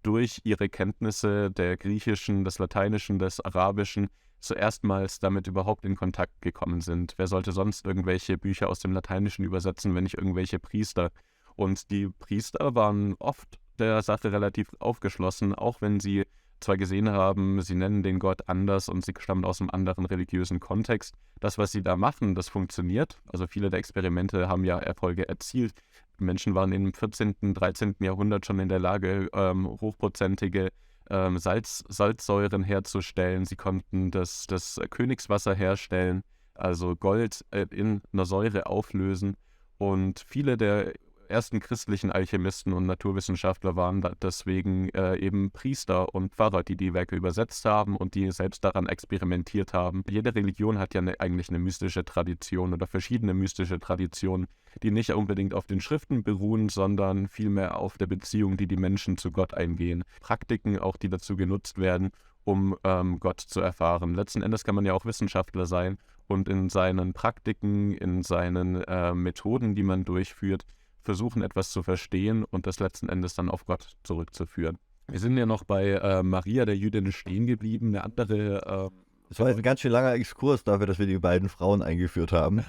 durch ihre Kenntnisse der Griechischen, des Lateinischen, des Arabischen zuerstmals damit überhaupt in Kontakt gekommen sind. Wer sollte sonst irgendwelche Bücher aus dem Lateinischen übersetzen, wenn nicht irgendwelche Priester? Und die Priester waren oft der Sache relativ aufgeschlossen, auch wenn sie zwar gesehen haben, sie nennen den Gott anders und sie stammen aus einem anderen religiösen Kontext. Das, was sie da machen, das funktioniert. Also viele der Experimente haben ja Erfolge erzielt. Menschen waren im 14., 13. Jahrhundert schon in der Lage, hochprozentige Salzsäuren herzustellen. Sie konnten das Königswasser herstellen, also Gold in einer Säure auflösen. Und viele der ersten christlichen Alchemisten und Naturwissenschaftler waren deswegen eben Priester und Pfarrer, die die Werke übersetzt haben und die selbst daran experimentiert haben. Jede Religion hat ja eigentlich eine mystische Tradition oder verschiedene mystische Traditionen, die nicht unbedingt auf den Schriften beruhen, sondern vielmehr auf der Beziehung, die die Menschen zu Gott eingehen. Praktiken auch, die dazu genutzt werden, um Gott zu erfahren. Letzten Endes kann man ja auch Wissenschaftler sein und in seinen Praktiken, in seinen Methoden, die man durchführt, versuchen, etwas zu verstehen und das letzten Endes dann auf Gott zurückzuführen. Wir sind ja noch bei Maria, der Jüdin, stehen geblieben. Eine andere... Das war jetzt ein ganz schön langer Exkurs dafür, dass wir die beiden Frauen eingeführt haben.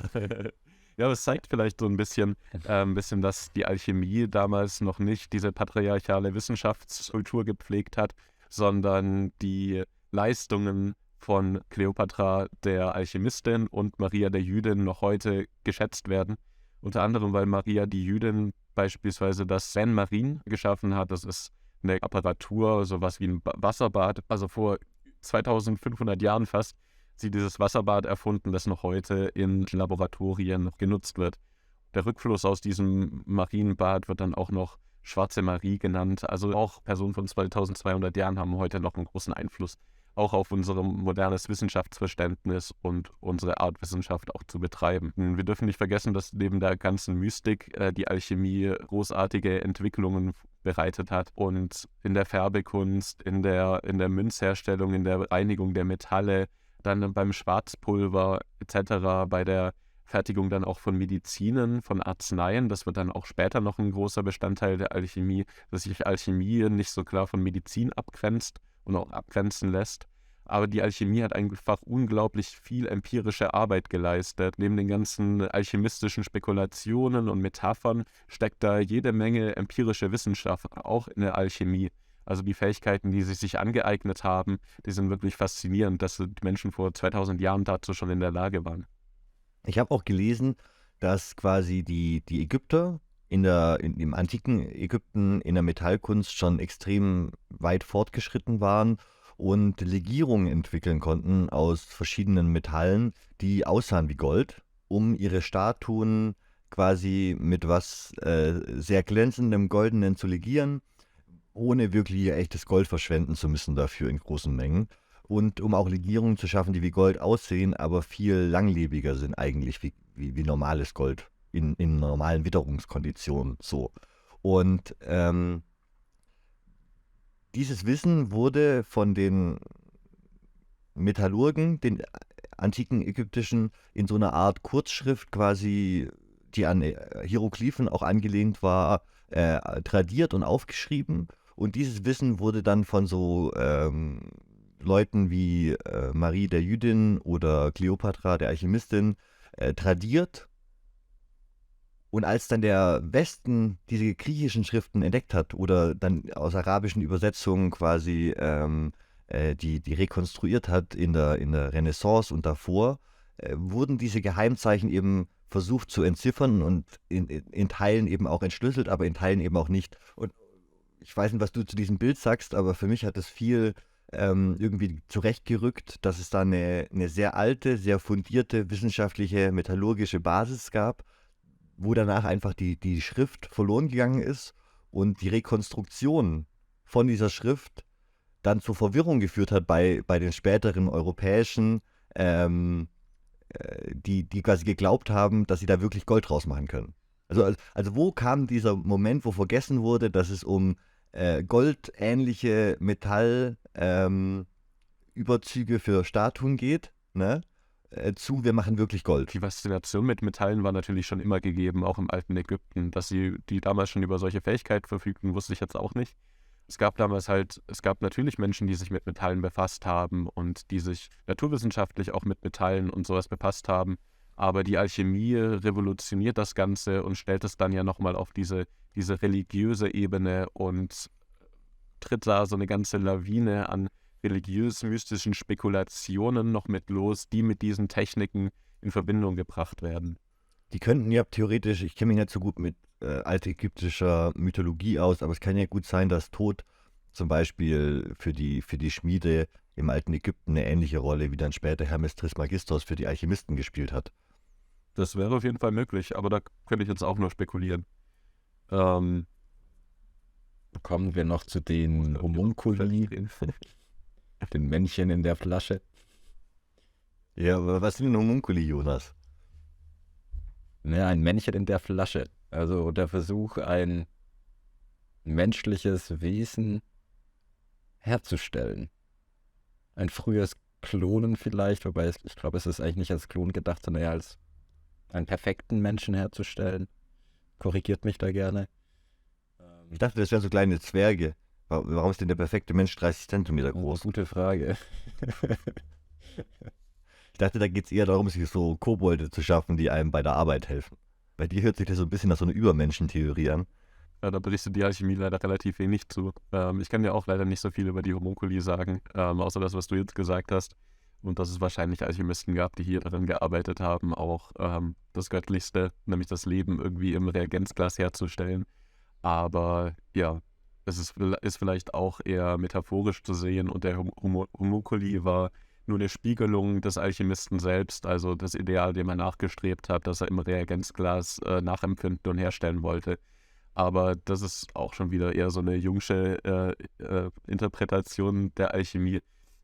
Ja, aber es zeigt vielleicht so ein bisschen, dass die Alchemie damals noch nicht diese patriarchale Wissenschaftskultur gepflegt hat, sondern die Leistungen von Kleopatra, der Alchemistin, und Maria, der Jüdin, noch heute geschätzt werden. Unter anderem, weil Maria, die Jüdin, beispielsweise das Bain-Marie geschaffen hat. Das ist eine Apparatur, sowas wie ein Wasserbad. Also vor 2500 Jahren fast sie dieses Wasserbad erfunden, das noch heute in Laboratorien genutzt wird. Der Rückfluss aus diesem Marienbad wird dann auch noch Schwarze Marie genannt. Also auch Personen von 2200 Jahren haben heute noch einen großen Einfluss, auch auf unser modernes Wissenschaftsverständnis und unsere Art, Wissenschaft auch zu betreiben. Wir dürfen nicht vergessen, dass neben der ganzen Mystik die Alchemie großartige Entwicklungen bereitet hat und in der Färbekunst, in der Münzherstellung, in der Reinigung der Metalle, dann beim Schwarzpulver etc., bei der Fertigung dann auch von Medizinen, von Arzneien. Das wird dann auch später noch ein großer Bestandteil der Alchemie, dass sich Alchemie nicht so klar von Medizin abgrenzt und auch abgrenzen lässt. Aber die Alchemie hat einfach unglaublich viel empirische Arbeit geleistet. Neben den ganzen alchemistischen Spekulationen und Metaphern steckt da jede Menge empirische Wissenschaft, auch in der Alchemie. Also die Fähigkeiten, die sie sich angeeignet haben, die sind wirklich faszinierend, dass die Menschen vor 2000 Jahren dazu schon in der Lage waren. Ich habe auch gelesen, dass quasi die Ägypter im antiken Ägypten in der Metallkunst schon extrem weit fortgeschritten waren und Legierungen entwickeln konnten aus verschiedenen Metallen, die aussahen wie Gold, um ihre Statuen quasi mit was sehr glänzendem, goldenen zu legieren, ohne wirklich ihr echtes Gold verschwenden zu müssen dafür in großen Mengen. Und um auch Legierungen zu schaffen, die wie Gold aussehen, aber viel langlebiger sind eigentlich wie normales Gold in normalen Witterungskonditionen so. Und dieses Wissen wurde von den Metallurgen, den antiken ägyptischen, in so einer Art Kurzschrift quasi, die an Hieroglyphen auch angelehnt war, tradiert und aufgeschrieben. Und dieses Wissen wurde dann von so Leuten wie Marie der Jüdin oder Kleopatra der Alchemistin tradiert. Und als dann der Westen diese griechischen Schriften entdeckt hat oder dann aus arabischen Übersetzungen quasi die rekonstruiert hat in der Renaissance und davor, wurden diese Geheimzeichen eben versucht zu entziffern und in Teilen eben auch entschlüsselt, aber in Teilen eben auch nicht. Und ich weiß nicht, was du zu diesem Bild sagst, aber für mich hat es viel irgendwie zurechtgerückt, dass es da eine sehr alte, sehr fundierte wissenschaftliche, metallurgische Basis gab, wo danach einfach die Schrift verloren gegangen ist und die Rekonstruktion von dieser Schrift dann zur Verwirrung geführt hat bei den späteren Europäischen, die quasi geglaubt haben, dass sie da wirklich Gold draus machen können. Also wo kam dieser Moment, wo vergessen wurde, dass es um goldähnliche Metallüberzüge für Statuen geht, ne? Zu, wir machen wirklich Gold. Die Faszination mit Metallen war natürlich schon immer gegeben, auch im alten Ägypten. Dass die damals schon über solche Fähigkeiten verfügten, wusste ich jetzt auch nicht. Es gab natürlich Menschen, die sich mit Metallen befasst haben und die sich naturwissenschaftlich auch mit Metallen und sowas befasst haben. Aber die Alchemie revolutioniert das Ganze und stellt es dann ja nochmal auf diese religiöse Ebene und tritt da so eine ganze Lawine an religiös-mystischen Spekulationen noch mit los, die mit diesen Techniken in Verbindung gebracht werden. Die könnten ja theoretisch, ich kenne mich nicht so gut mit altägyptischer Mythologie aus, aber es kann ja gut sein, dass Tod zum Beispiel für die Schmiede im alten Ägypten eine ähnliche Rolle wie dann später Hermes Trismegistos für die Alchemisten gespielt hat. Das wäre auf jeden Fall möglich, aber da könnte ich jetzt auch nur spekulieren. Kommen wir noch zu den Homunkuli, den Männchen in der Flasche. Ja, aber was sind denn Homunkuli, Jonas? Ne, ein Männchen in der Flasche. Also der Versuch, ein menschliches Wesen herzustellen. Ein frühes Klonen vielleicht, wobei ich glaube, es ist eigentlich nicht als Klon gedacht, sondern eher als einen perfekten Menschen herzustellen. Korrigiert mich da gerne. Ich dachte, das wären so kleine Zwerge. Warum ist denn der perfekte Mensch 30 Zentimeter groß? Gute Frage. Ich dachte, da geht es eher darum, sich so Kobolde zu schaffen, die einem bei der Arbeit helfen. Bei dir hört sich das so ein bisschen nach so einer Übermenschentheorie an. Ja, da berichtet die Alchemie leider relativ wenig zu. Ich kann dir auch leider nicht so viel über die Homunkuli sagen, außer das, was du jetzt gesagt hast. Und dass es wahrscheinlich Alchemisten gab, die hier darin gearbeitet haben, auch das Göttlichste, nämlich das Leben irgendwie im Reagenzglas herzustellen. Aber ja, es ist vielleicht auch eher metaphorisch zu sehen und der Homunkuli war nur eine Spiegelung des Alchemisten selbst, also das Ideal, dem er nachgestrebt hat, das er im Reagenzglas nachempfinden und herstellen wollte. Aber das ist auch schon wieder eher so eine jungsche Interpretation der Alchemie.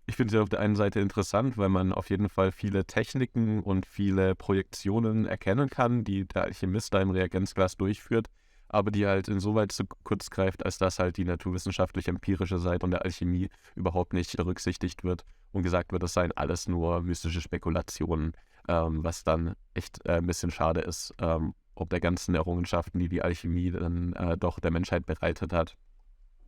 Ich finde sie auf der einen Seite interessant, weil man auf jeden Fall viele Techniken und viele Projektionen erkennen kann, die der Alchemist da im Reagenzglas durchführt, aber die halt insoweit zu kurz greift, als dass halt die naturwissenschaftlich-empirische Seite von der Alchemie überhaupt nicht berücksichtigt wird und gesagt wird, das seien alles nur mystische Spekulationen, was dann echt ein bisschen schade ist, ob der ganzen Errungenschaften, die die Alchemie dann doch der Menschheit bereitet hat.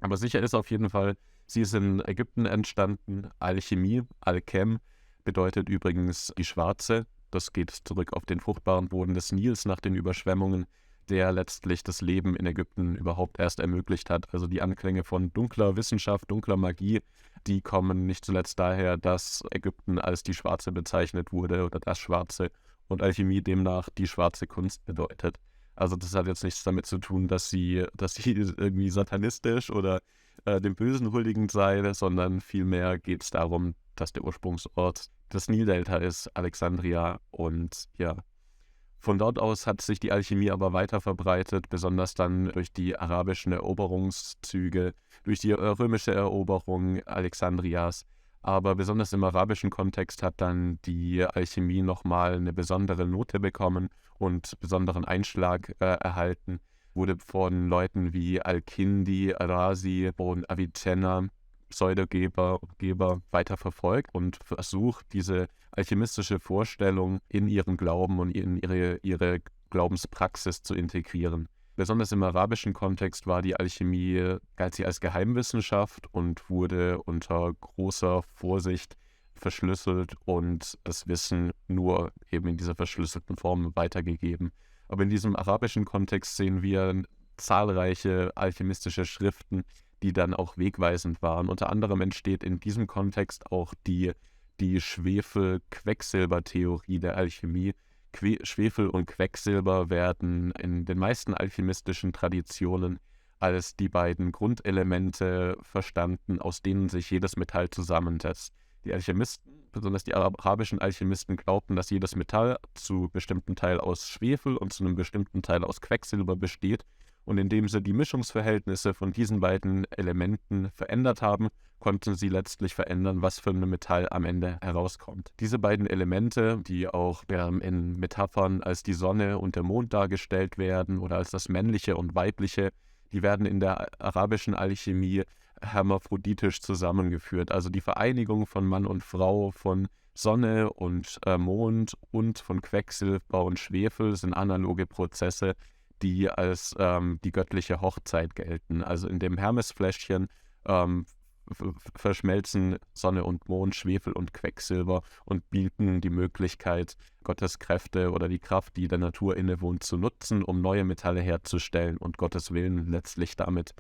Aber sicher ist auf jeden Fall, sie ist in Ägypten entstanden. Alchemie, Alchem, bedeutet übrigens die Schwarze. Das geht zurück auf den fruchtbaren Boden des Nils nach den Überschwemmungen, der letztlich das Leben in Ägypten überhaupt erst ermöglicht hat. Also die Anklänge von dunkler Wissenschaft, dunkler Magie, die kommen nicht zuletzt daher, dass Ägypten als die Schwarze bezeichnet wurde oder das Schwarze und Alchemie demnach die schwarze Kunst bedeutet. Also das hat jetzt nichts damit zu tun, dass sie irgendwie satanistisch oder dem Bösen huldigend sei, sondern vielmehr geht es darum, dass der Ursprungsort das Nildelta ist, Alexandria, und ja, Von dort aus hat sich die Alchemie aber weiter verbreitet, besonders dann durch die arabischen Eroberungszüge, durch die römische Eroberung Alexandrias. Aber besonders im arabischen Kontext hat dann die Alchemie nochmal eine besondere Note bekommen und besonderen Einschlag erhalten. Wurde von Leuten wie Al-Kindi, Al-Razi und Avicenna, Pseudogeber weiter verfolgt und versucht, diese alchemistische Vorstellung in ihren Glauben und in ihre Glaubenspraxis zu integrieren. Besonders im arabischen Kontext war die Alchemie, galt sie als Geheimwissenschaft und wurde unter großer Vorsicht verschlüsselt und das Wissen nur eben in dieser verschlüsselten Form weitergegeben. Aber in diesem arabischen Kontext sehen wir zahlreiche alchemistische Schriften, die dann auch wegweisend waren. Unter anderem entsteht in diesem Kontext auch die Schwefel-Quecksilber-Theorie der Alchemie. Schwefel und Quecksilber werden in den meisten alchemistischen Traditionen als die beiden Grundelemente verstanden, aus denen sich jedes Metall zusammensetzt. Die Alchemisten, besonders die arabischen Alchemisten, glaubten, dass jedes Metall zu bestimmten Teil aus Schwefel und zu einem bestimmten Teil aus Quecksilber besteht. Und indem sie die Mischungsverhältnisse von diesen beiden Elementen verändert haben, konnten sie letztlich verändern, was für ein Metall am Ende herauskommt. Diese beiden Elemente, die auch in Metaphern als die Sonne und der Mond dargestellt werden oder als das Männliche und Weibliche, die werden in der arabischen Alchemie hermaphroditisch zusammengeführt. Also die Vereinigung von Mann und Frau, von Sonne und Mond und von Quecksilber und Schwefel sind analoge Prozesse, die als die göttliche Hochzeit gelten. Also in dem Hermesfläschchen verschmelzen Sonne und Mond, Schwefel und Quecksilber und bieten die Möglichkeit, Gottes Kräfte oder die Kraft, die der Natur innewohnt, zu nutzen, um neue Metalle herzustellen und Gottes Willen letztlich damit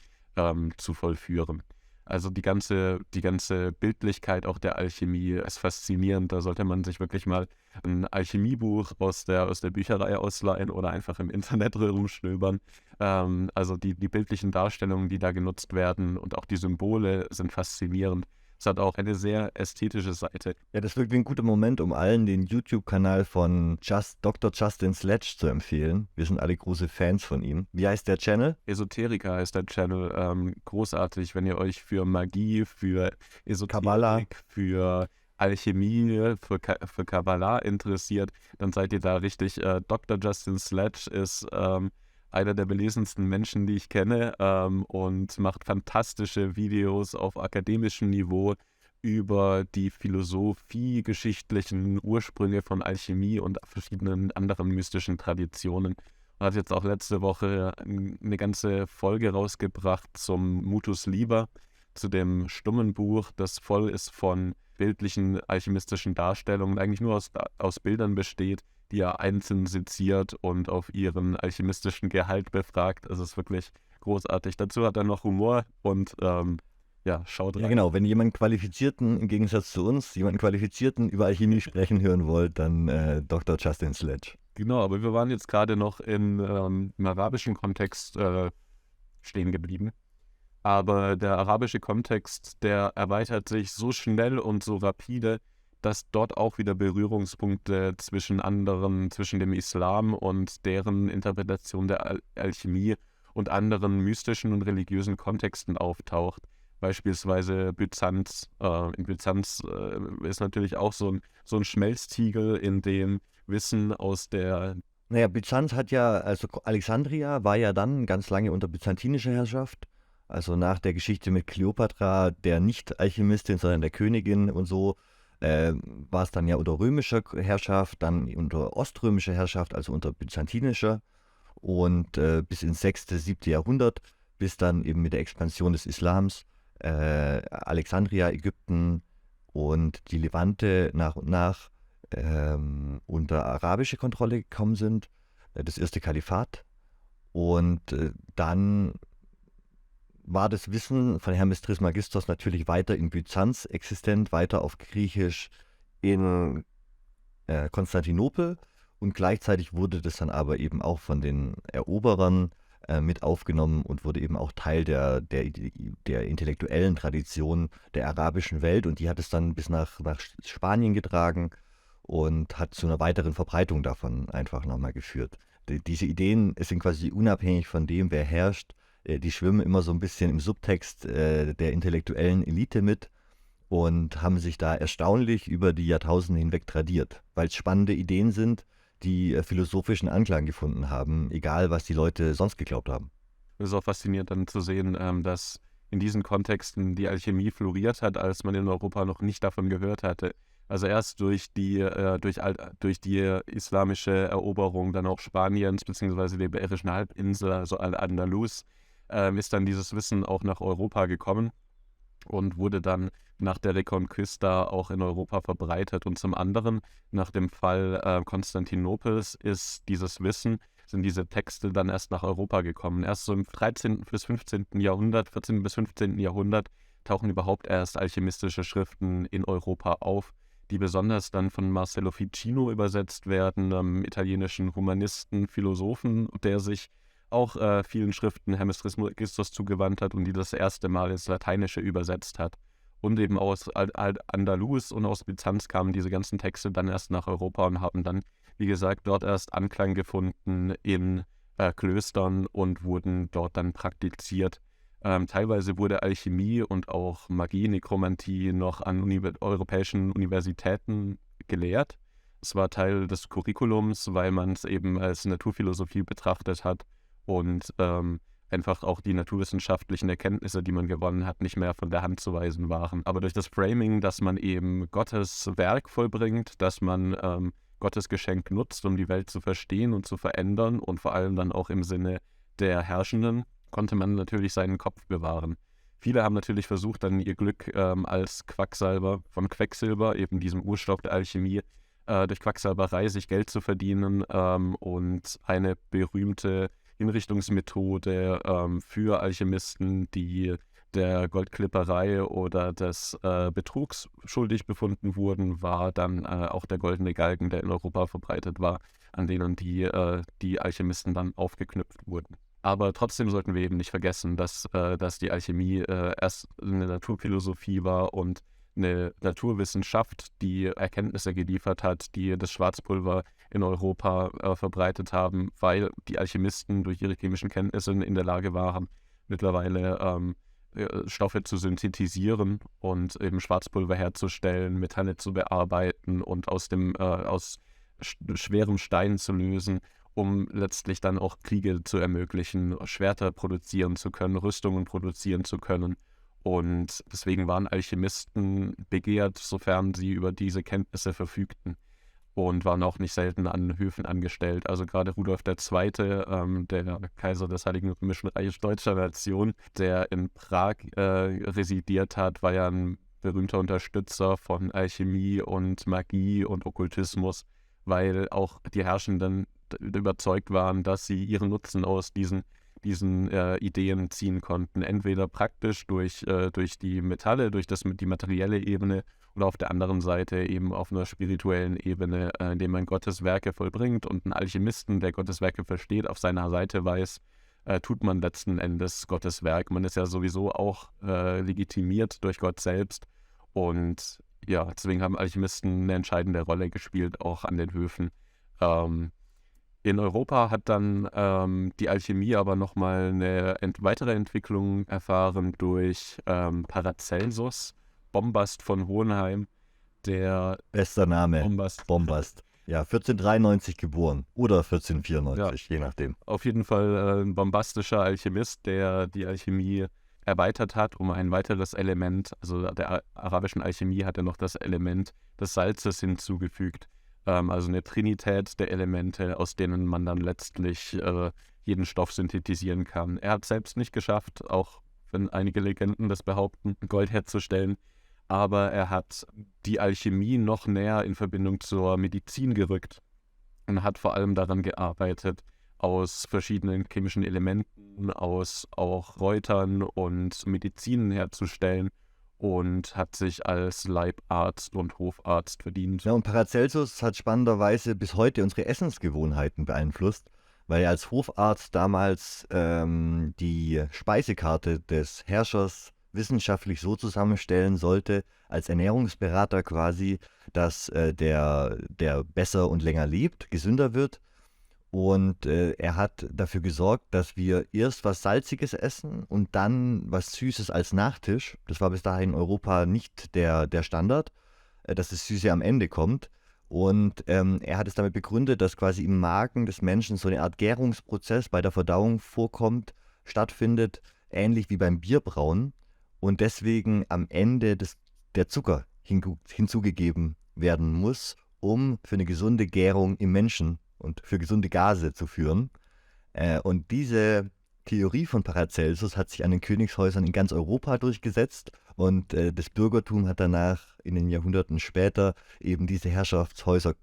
zu vollführen. Also die ganze Bildlichkeit auch der Alchemie ist faszinierend. Da sollte man sich wirklich mal ein Alchemiebuch aus der Bücherei ausleihen oder einfach im Internet rumstöbern. Also die bildlichen Darstellungen, die da genutzt werden und auch die Symbole sind faszinierend. Es hat auch eine sehr ästhetische Seite. Ja, das ist wirklich ein guter Moment, um allen den YouTube-Kanal von Dr. Justin Sledge zu empfehlen. Wir sind alle große Fans von ihm. Wie heißt der Channel? Esoterica heißt der Channel. Großartig, wenn ihr euch für Magie, für Esoterik, Kabbalah. für Alchemie, für Kabbalah interessiert, dann seid ihr da richtig. Dr. Justin Sledge ist einer der belesensten Menschen, die ich kenne, und macht fantastische Videos auf akademischem Niveau über die philosophiegeschichtlichen Ursprünge von Alchemie und verschiedenen anderen mystischen Traditionen. Er hat jetzt auch letzte Woche eine ganze Folge rausgebracht zum Mutus Liber, zu dem stummen Buch, das voll ist von bildlichen alchemistischen Darstellungen, eigentlich nur aus Bildern besteht, die er einzeln seziert und auf ihren alchemistischen Gehalt befragt. Es ist wirklich großartig. Dazu hat er noch Humor und schaut rein. Ja, genau. Wenn jemand Qualifizierten, im Gegensatz zu uns, jemanden Qualifizierten über Alchemie sprechen hören wollt, dann Dr. Justin Sledge. Genau, aber wir waren jetzt gerade noch im arabischen Kontext stehen geblieben. Aber der arabische Kontext, der erweitert sich so schnell und so rapide, dass dort auch wieder Berührungspunkte zwischen dem Islam und deren Interpretation der Alchemie und anderen mystischen und religiösen Kontexten auftaucht. Beispielsweise Byzanz. In Byzanz ist natürlich auch so ein Schmelztiegel, in dem Wissen aus der... Naja, Byzanz also Alexandria war ja dann ganz lange unter byzantinischer Herrschaft. Also nach der Geschichte mit Kleopatra, der nicht Alchemistin, sondern der Königin und so, war es dann ja unter römischer Herrschaft, dann unter oströmischer Herrschaft, also unter byzantinischer und bis ins 6., 7. Jahrhundert, bis dann eben mit der Expansion des Islams Alexandria, Ägypten und die Levante nach und nach unter arabische Kontrolle gekommen sind, das erste Kalifat. Und dann war das Wissen von Hermes Trismegistos natürlich weiter in Byzanz existent, weiter auf Griechisch in Konstantinopel und gleichzeitig wurde das dann aber eben auch von den Eroberern mit aufgenommen und wurde eben auch Teil der intellektuellen Tradition der arabischen Welt und die hat es dann bis nach Spanien getragen und hat zu einer weiteren Verbreitung davon einfach nochmal geführt. Diese Ideen sind quasi unabhängig von dem, wer herrscht. Die schwimmen immer so ein bisschen im Subtext der intellektuellen Elite mit und haben sich da erstaunlich über die Jahrtausende hinweg tradiert, weil es spannende Ideen sind, die philosophischen Anklang gefunden haben, egal was die Leute sonst geglaubt haben. Es ist auch faszinierend dann zu sehen, dass in diesen Kontexten die Alchemie floriert hat, als man in Europa noch nicht davon gehört hatte. Also erst durch die islamische Eroberung dann auch Spaniens bzw. der Iberischen Halbinsel, also Al-Andalus, ist dann dieses Wissen auch nach Europa gekommen und wurde dann nach der Reconquista auch in Europa verbreitet. Und zum anderen, nach dem Fall Konstantinopels, sind diese Texte dann erst nach Europa gekommen. Erst so im 13. bis 15. Jahrhundert, 14. bis 15. Jahrhundert, tauchen überhaupt erst alchemistische Schriften in Europa auf, die besonders dann von Marcello Ficino übersetzt werden, einem italienischen Humanisten, Philosophen, der sich auch vielen Schriften Hermes Trismegistus zugewandt hat und die das erste Mal ins Lateinische übersetzt hat. Und eben aus Al-Andalus und aus Byzanz kamen diese ganzen Texte dann erst nach Europa und haben dann, wie gesagt, dort erst Anklang gefunden in Klöstern und wurden dort dann praktiziert. Teilweise wurde Alchemie und auch Magie, Nekromantie noch an europäischen Universitäten gelehrt. Es war Teil des Curriculums, weil man es eben als Naturphilosophie betrachtet hat und einfach auch die naturwissenschaftlichen Erkenntnisse, die man gewonnen hat, nicht mehr von der Hand zu weisen waren. Aber durch das Framing, dass man eben Gottes Werk vollbringt, dass man Gottes Geschenk nutzt, um die Welt zu verstehen und zu verändern und vor allem dann auch im Sinne der Herrschenden, konnte man natürlich seinen Kopf bewahren. Viele haben natürlich versucht, dann ihr Glück als Quacksalber von Quecksilber, eben diesem Urstoff der Alchemie, durch Quacksalberei sich Geld zu verdienen und eine berühmte Hinrichtungsmethode für Alchemisten, die der Goldklipperei oder des Betrugs schuldig befunden wurden, war dann auch der goldene Galgen, der in Europa verbreitet war, an denen die Alchemisten dann aufgeknüpft wurden. Aber trotzdem sollten wir eben nicht vergessen, dass die Alchemie erst eine Naturphilosophie war und eine Naturwissenschaft, die Erkenntnisse geliefert hat, die das Schwarzpulver in Europa verbreitet haben, weil die Alchemisten durch ihre chemischen Kenntnisse in der Lage waren, mittlerweile Stoffe zu synthetisieren und eben Schwarzpulver herzustellen, Metalle zu bearbeiten und aus schwerem Stein zu lösen, um letztlich dann auch Kriege zu ermöglichen, Schwerter produzieren zu können, Rüstungen produzieren zu können. Und deswegen waren Alchemisten begehrt, sofern sie über diese Kenntnisse verfügten, und waren auch nicht selten an Höfen angestellt. Also gerade Rudolf II., der Kaiser des Heiligen Römischen Reiches deutscher Nation, der in Prag residiert hat, war ja ein berühmter Unterstützer von Alchemie und Magie und Okkultismus, weil auch die Herrschenden überzeugt waren, dass sie ihren Nutzen aus diesen Ideen ziehen konnten. Entweder praktisch durch die Metalle, die materielle Ebene, oder auf der anderen Seite eben auf einer spirituellen Ebene, indem man Gottes Werke vollbringt und einen Alchemisten, der Gottes Werke versteht, auf seiner Seite weiß, tut man letzten Endes Gottes Werk. Man ist ja sowieso auch legitimiert durch Gott selbst. Und ja, deswegen haben Alchemisten eine entscheidende Rolle gespielt, auch an den Höfen. In Europa hat dann die Alchemie aber nochmal eine weitere Entwicklung erfahren durch Paracelsus, Bombast von Hohenheim, der Bester Name, Bombast. Bombast. Ja, 1493 geboren oder 1494, je nachdem. Auf jeden Fall ein bombastischer Alchemist, der die Alchemie erweitert hat um ein weiteres Element. Also der arabischen Alchemie hat er noch das Element des Salzes hinzugefügt. Also eine Trinität der Elemente, aus denen man dann letztlich jeden Stoff synthetisieren kann. Er hat es selbst nicht geschafft, auch wenn einige Legenden das behaupten, Gold herzustellen. Aber er hat die Alchemie noch näher in Verbindung zur Medizin gerückt und hat vor allem daran gearbeitet, aus verschiedenen chemischen Elementen, aus auch Kräutern und Medizinen herzustellen, und hat sich als Leibarzt und Hofarzt verdient. Ja, und Paracelsus hat spannenderweise bis heute unsere Essensgewohnheiten beeinflusst, weil er als Hofarzt damals die Speisekarte des Herrschers wissenschaftlich so zusammenstellen sollte, als Ernährungsberater quasi, dass der besser und länger lebt, gesünder wird. Und er hat dafür gesorgt, dass wir erst was Salziges essen und dann was Süßes als Nachtisch. Das war bis dahin in Europa nicht der Standard, dass das Süße am Ende kommt. Und er hat es damit begründet, dass quasi im Magen des Menschen so eine Art Gärungsprozess bei der Verdauung stattfindet, ähnlich wie beim Bierbrauen. Und deswegen am Ende der Zucker hinzugegeben werden muss, um für eine gesunde Gärung im Menschen und für gesunde Gase zu führen. Und diese Theorie von Paracelsus hat sich an den Königshäusern in ganz Europa durchgesetzt und das Bürgertum hat danach in den Jahrhunderten später eben diese Herrschaftshäuser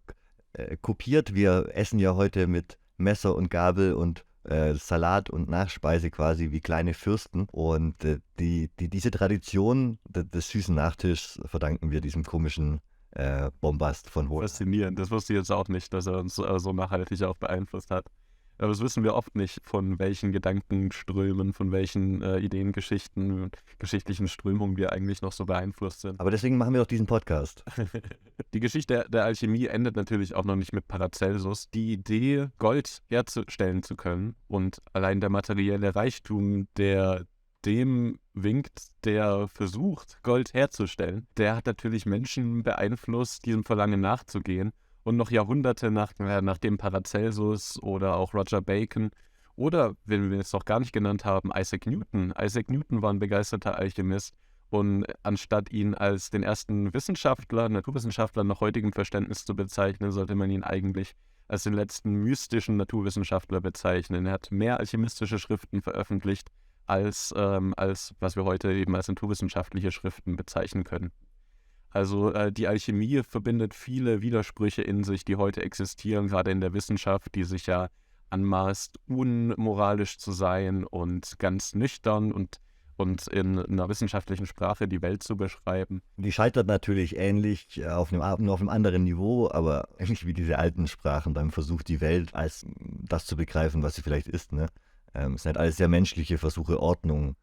kopiert. Wir essen ja heute mit Messer und Gabel und Salat und Nachspeise quasi wie kleine Fürsten und diese Tradition des süßen Nachtischs verdanken wir diesem komischen Bombast von Hohl. Faszinierend. Das wusste ich jetzt auch nicht, dass er uns so nachhaltig auch beeinflusst hat. Aber das wissen wir oft nicht, von welchen Gedankenströmen, von welchen Ideengeschichten, geschichtlichen Strömungen wir eigentlich noch so beeinflusst sind. Aber deswegen machen wir doch diesen Podcast. Die Geschichte der Alchemie endet natürlich auch noch nicht mit Paracelsus. Die Idee, Gold herzustellen zu können und allein der materielle Reichtum, der dem winkt, der versucht, Gold herzustellen, der hat natürlich Menschen beeinflusst, diesem Verlangen nachzugehen. Und noch Jahrhunderte nachdem Paracelsus oder auch Roger Bacon oder, wenn wir es noch gar nicht genannt haben, Isaac Newton. Isaac Newton war ein begeisterter Alchemist und anstatt ihn als den ersten Wissenschaftler, Naturwissenschaftler nach heutigem Verständnis zu bezeichnen, sollte man ihn eigentlich als den letzten mystischen Naturwissenschaftler bezeichnen. Er hat mehr alchemistische Schriften veröffentlicht, als was wir heute eben als naturwissenschaftliche Schriften bezeichnen können. Also die Alchemie verbindet viele Widersprüche in sich, die heute existieren, gerade in der Wissenschaft, die sich ja anmaßt, unmoralisch zu sein und ganz nüchtern und in einer wissenschaftlichen Sprache die Welt zu beschreiben. Die scheitert natürlich ähnlich nur auf einem anderen Niveau, aber ähnlich wie diese alten Sprachen beim Versuch, die Welt als das zu begreifen, was sie vielleicht ist. Ne? Es sind halt alles sehr menschliche Versuche, Ordnung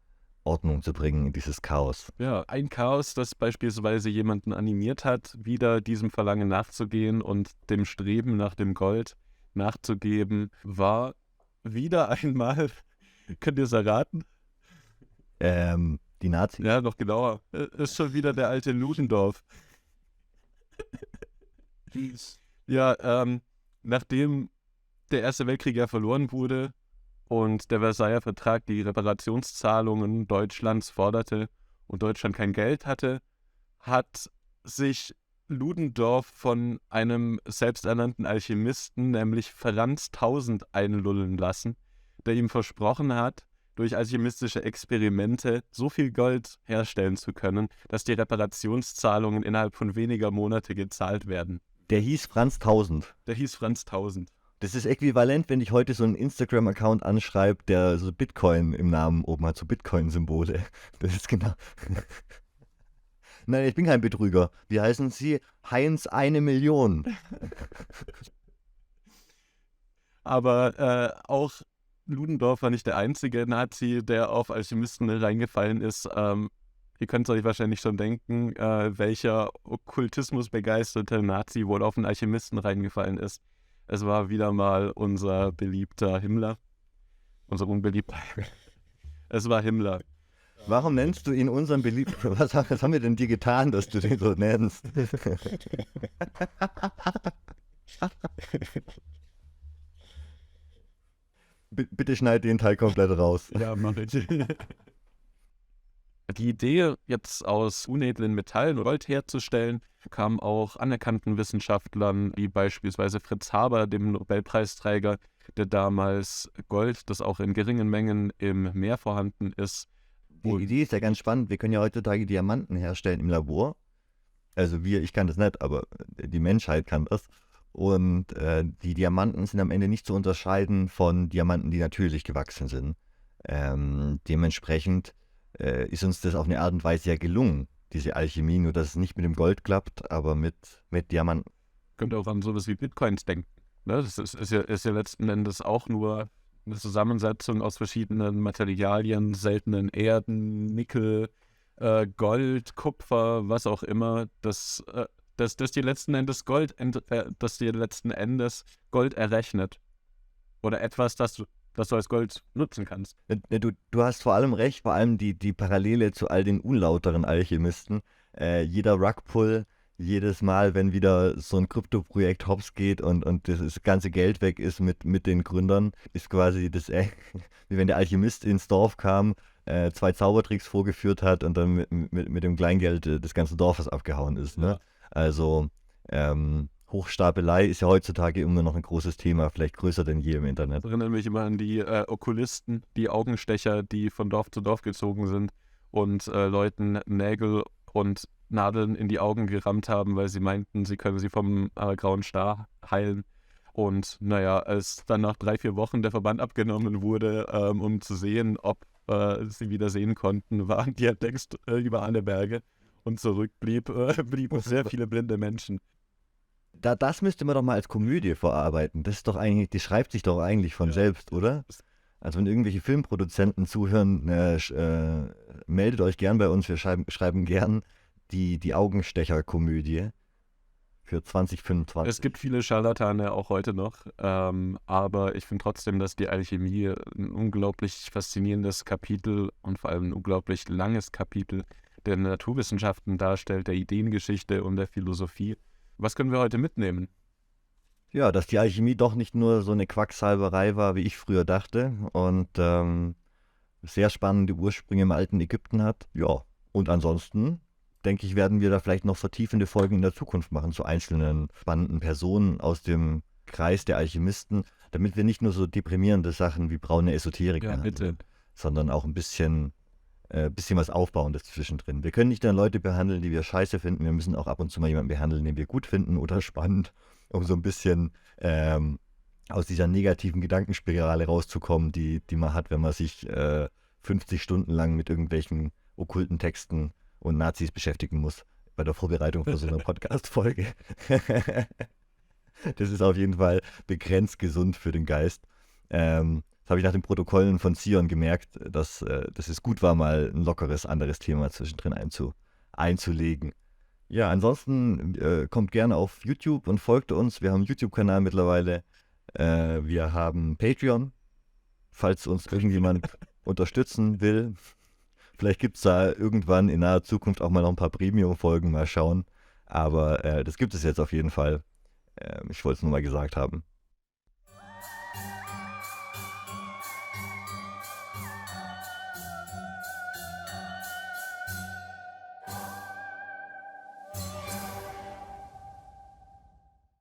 zu bringen in dieses Chaos. Ja, ein Chaos, das beispielsweise jemanden animiert hat, wieder diesem Verlangen nachzugehen und dem Streben nach dem Gold nachzugeben, war wieder einmal, könnt ihr es erraten? Die Nazis? Ja, noch genauer. Ist schon wieder der alte Ludendorff. Ja, nachdem der Erste Weltkrieg ja verloren wurde, und der Versailler Vertrag die Reparationszahlungen Deutschlands forderte und Deutschland kein Geld hatte, hat sich Ludendorff von einem selbsternannten Alchemisten, nämlich Franz Tausend, einlullen lassen, der ihm versprochen hat, durch alchemistische Experimente so viel Gold herstellen zu können, dass die Reparationszahlungen innerhalb von weniger Monate gezahlt werden. Der hieß Franz Tausend. Der hieß Franz Tausend. Das ist äquivalent, wenn ich heute so einen Instagram-Account anschreibe, der so Bitcoin im Namen oben hat, so Bitcoin-Symbole. Das ist genau. Nein, ich bin kein Betrüger. Wie heißen Sie? Heinz 1 Million. Aber auch Ludendorff war nicht der einzige Nazi, der auf Alchemisten reingefallen ist. Ihr könnt euch wahrscheinlich schon denken, welcher okkultismusbegeisterte Nazi wohl auf einen Alchemisten reingefallen ist. Es war wieder mal unser beliebter Himmler. Unser unbeliebter. Es war Himmler. Warum nennst du ihn unseren beliebten? Was haben wir denn dir getan, dass du den so nennst? Bitte schneid den Teil komplett raus. Ja, mach ich. Die Idee, jetzt aus unedlen Metallen Gold herzustellen, kam auch anerkannten Wissenschaftlern, wie beispielsweise Fritz Haber, dem Nobelpreisträger, der damals Gold, das auch in geringen Mengen im Meer vorhanden ist. Die Idee ist ja ganz spannend. Wir können ja heutzutage Diamanten herstellen im Labor. Also ich kann das nicht, aber die Menschheit kann das. Und die Diamanten sind am Ende nicht zu unterscheiden von Diamanten, die natürlich gewachsen sind. Dementsprechend ist uns das auf eine Art und Weise ja gelungen, diese Alchemie, nur dass es nicht mit dem Gold klappt, aber mit Diamanten. Könnt ihr auch an sowas wie Bitcoins denken. Ne? Das ist ja letzten Endes auch nur eine Zusammensetzung aus verschiedenen Materialien, seltenen Erden, Nickel, Gold, Kupfer, was auch immer, dass dir letzten Endes Gold errechnet. Oder etwas, das du als Gold nutzen kannst. Du hast vor allem recht, vor allem die Parallele zu all den unlauteren Alchemisten. Jeder Rugpull, jedes Mal, wenn wieder so ein Kryptoprojekt hops geht und das ganze Geld weg ist mit den Gründern, ist quasi das, wie wenn der Alchemist ins Dorf kam, 2 Zaubertricks vorgeführt hat und dann mit dem Kleingeld des ganzen Dorfes abgehauen ist. Ne? Ja. Also Hochstapelei ist ja heutzutage immer noch ein großes Thema, vielleicht größer denn je im Internet. Das erinnert mich immer an die Okulisten, die Augenstecher, die von Dorf zu Dorf gezogen sind und Leuten Nägel und Nadeln in die Augen gerammt haben, weil sie meinten, sie können sie vom grauen Star heilen. Und naja, als dann nach 3-4 Wochen der Verband abgenommen wurde, um zu sehen, ob sie wieder sehen konnten, waren die entdeckst über alle Berge und zurück blieben sehr viele blinde Menschen. Das müsste man doch mal als Komödie verarbeiten. Das ist doch eigentlich, die schreibt sich doch eigentlich von selbst, oder? Also wenn irgendwelche Filmproduzenten zuhören, meldet euch gern bei uns. Wir schreiben gern die Augenstecher-Komödie für 2025. Es gibt viele Scharlatane auch heute noch, aber ich finde trotzdem, dass die Alchemie ein unglaublich faszinierendes Kapitel und vor allem ein unglaublich langes Kapitel der Naturwissenschaften darstellt, der Ideengeschichte und der Philosophie. Was können wir heute mitnehmen? Ja, dass die Alchemie doch nicht nur so eine Quacksalberei war, wie ich früher dachte, und sehr spannende Ursprünge im alten Ägypten hat. Ja, und ansonsten denke ich, werden wir da vielleicht noch vertiefende Folgen in der Zukunft machen zu einzelnen spannenden Personen aus dem Kreis der Alchemisten, damit wir nicht nur so deprimierende Sachen wie braune Esoterik behandeln, sondern auch ein bisschen was Aufbauendes zwischendrin. Wir können nicht dann Leute behandeln, die wir scheiße finden. Wir müssen auch ab und zu mal jemanden behandeln, den wir gut finden oder spannend, um so ein bisschen aus dieser negativen Gedankenspirale rauszukommen, die man hat, wenn man sich 50 Stunden lang mit irgendwelchen okkulten Texten und Nazis beschäftigen muss bei der Vorbereitung für so eine Podcast-Folge. Das ist auf jeden Fall begrenzt gesund für den Geist. Das habe ich nach den Protokollen von Zion gemerkt, dass es gut war, mal ein lockeres, anderes Thema zwischendrin einzulegen. Ja, ansonsten kommt gerne auf YouTube und folgt uns. Wir haben einen YouTube-Kanal mittlerweile. Wir haben Patreon, falls uns irgendjemand unterstützen will. Vielleicht gibt es da irgendwann in naher Zukunft auch mal noch ein paar Premium-Folgen, mal schauen. Aber das gibt es jetzt auf jeden Fall. Ich wollte es nur mal gesagt haben.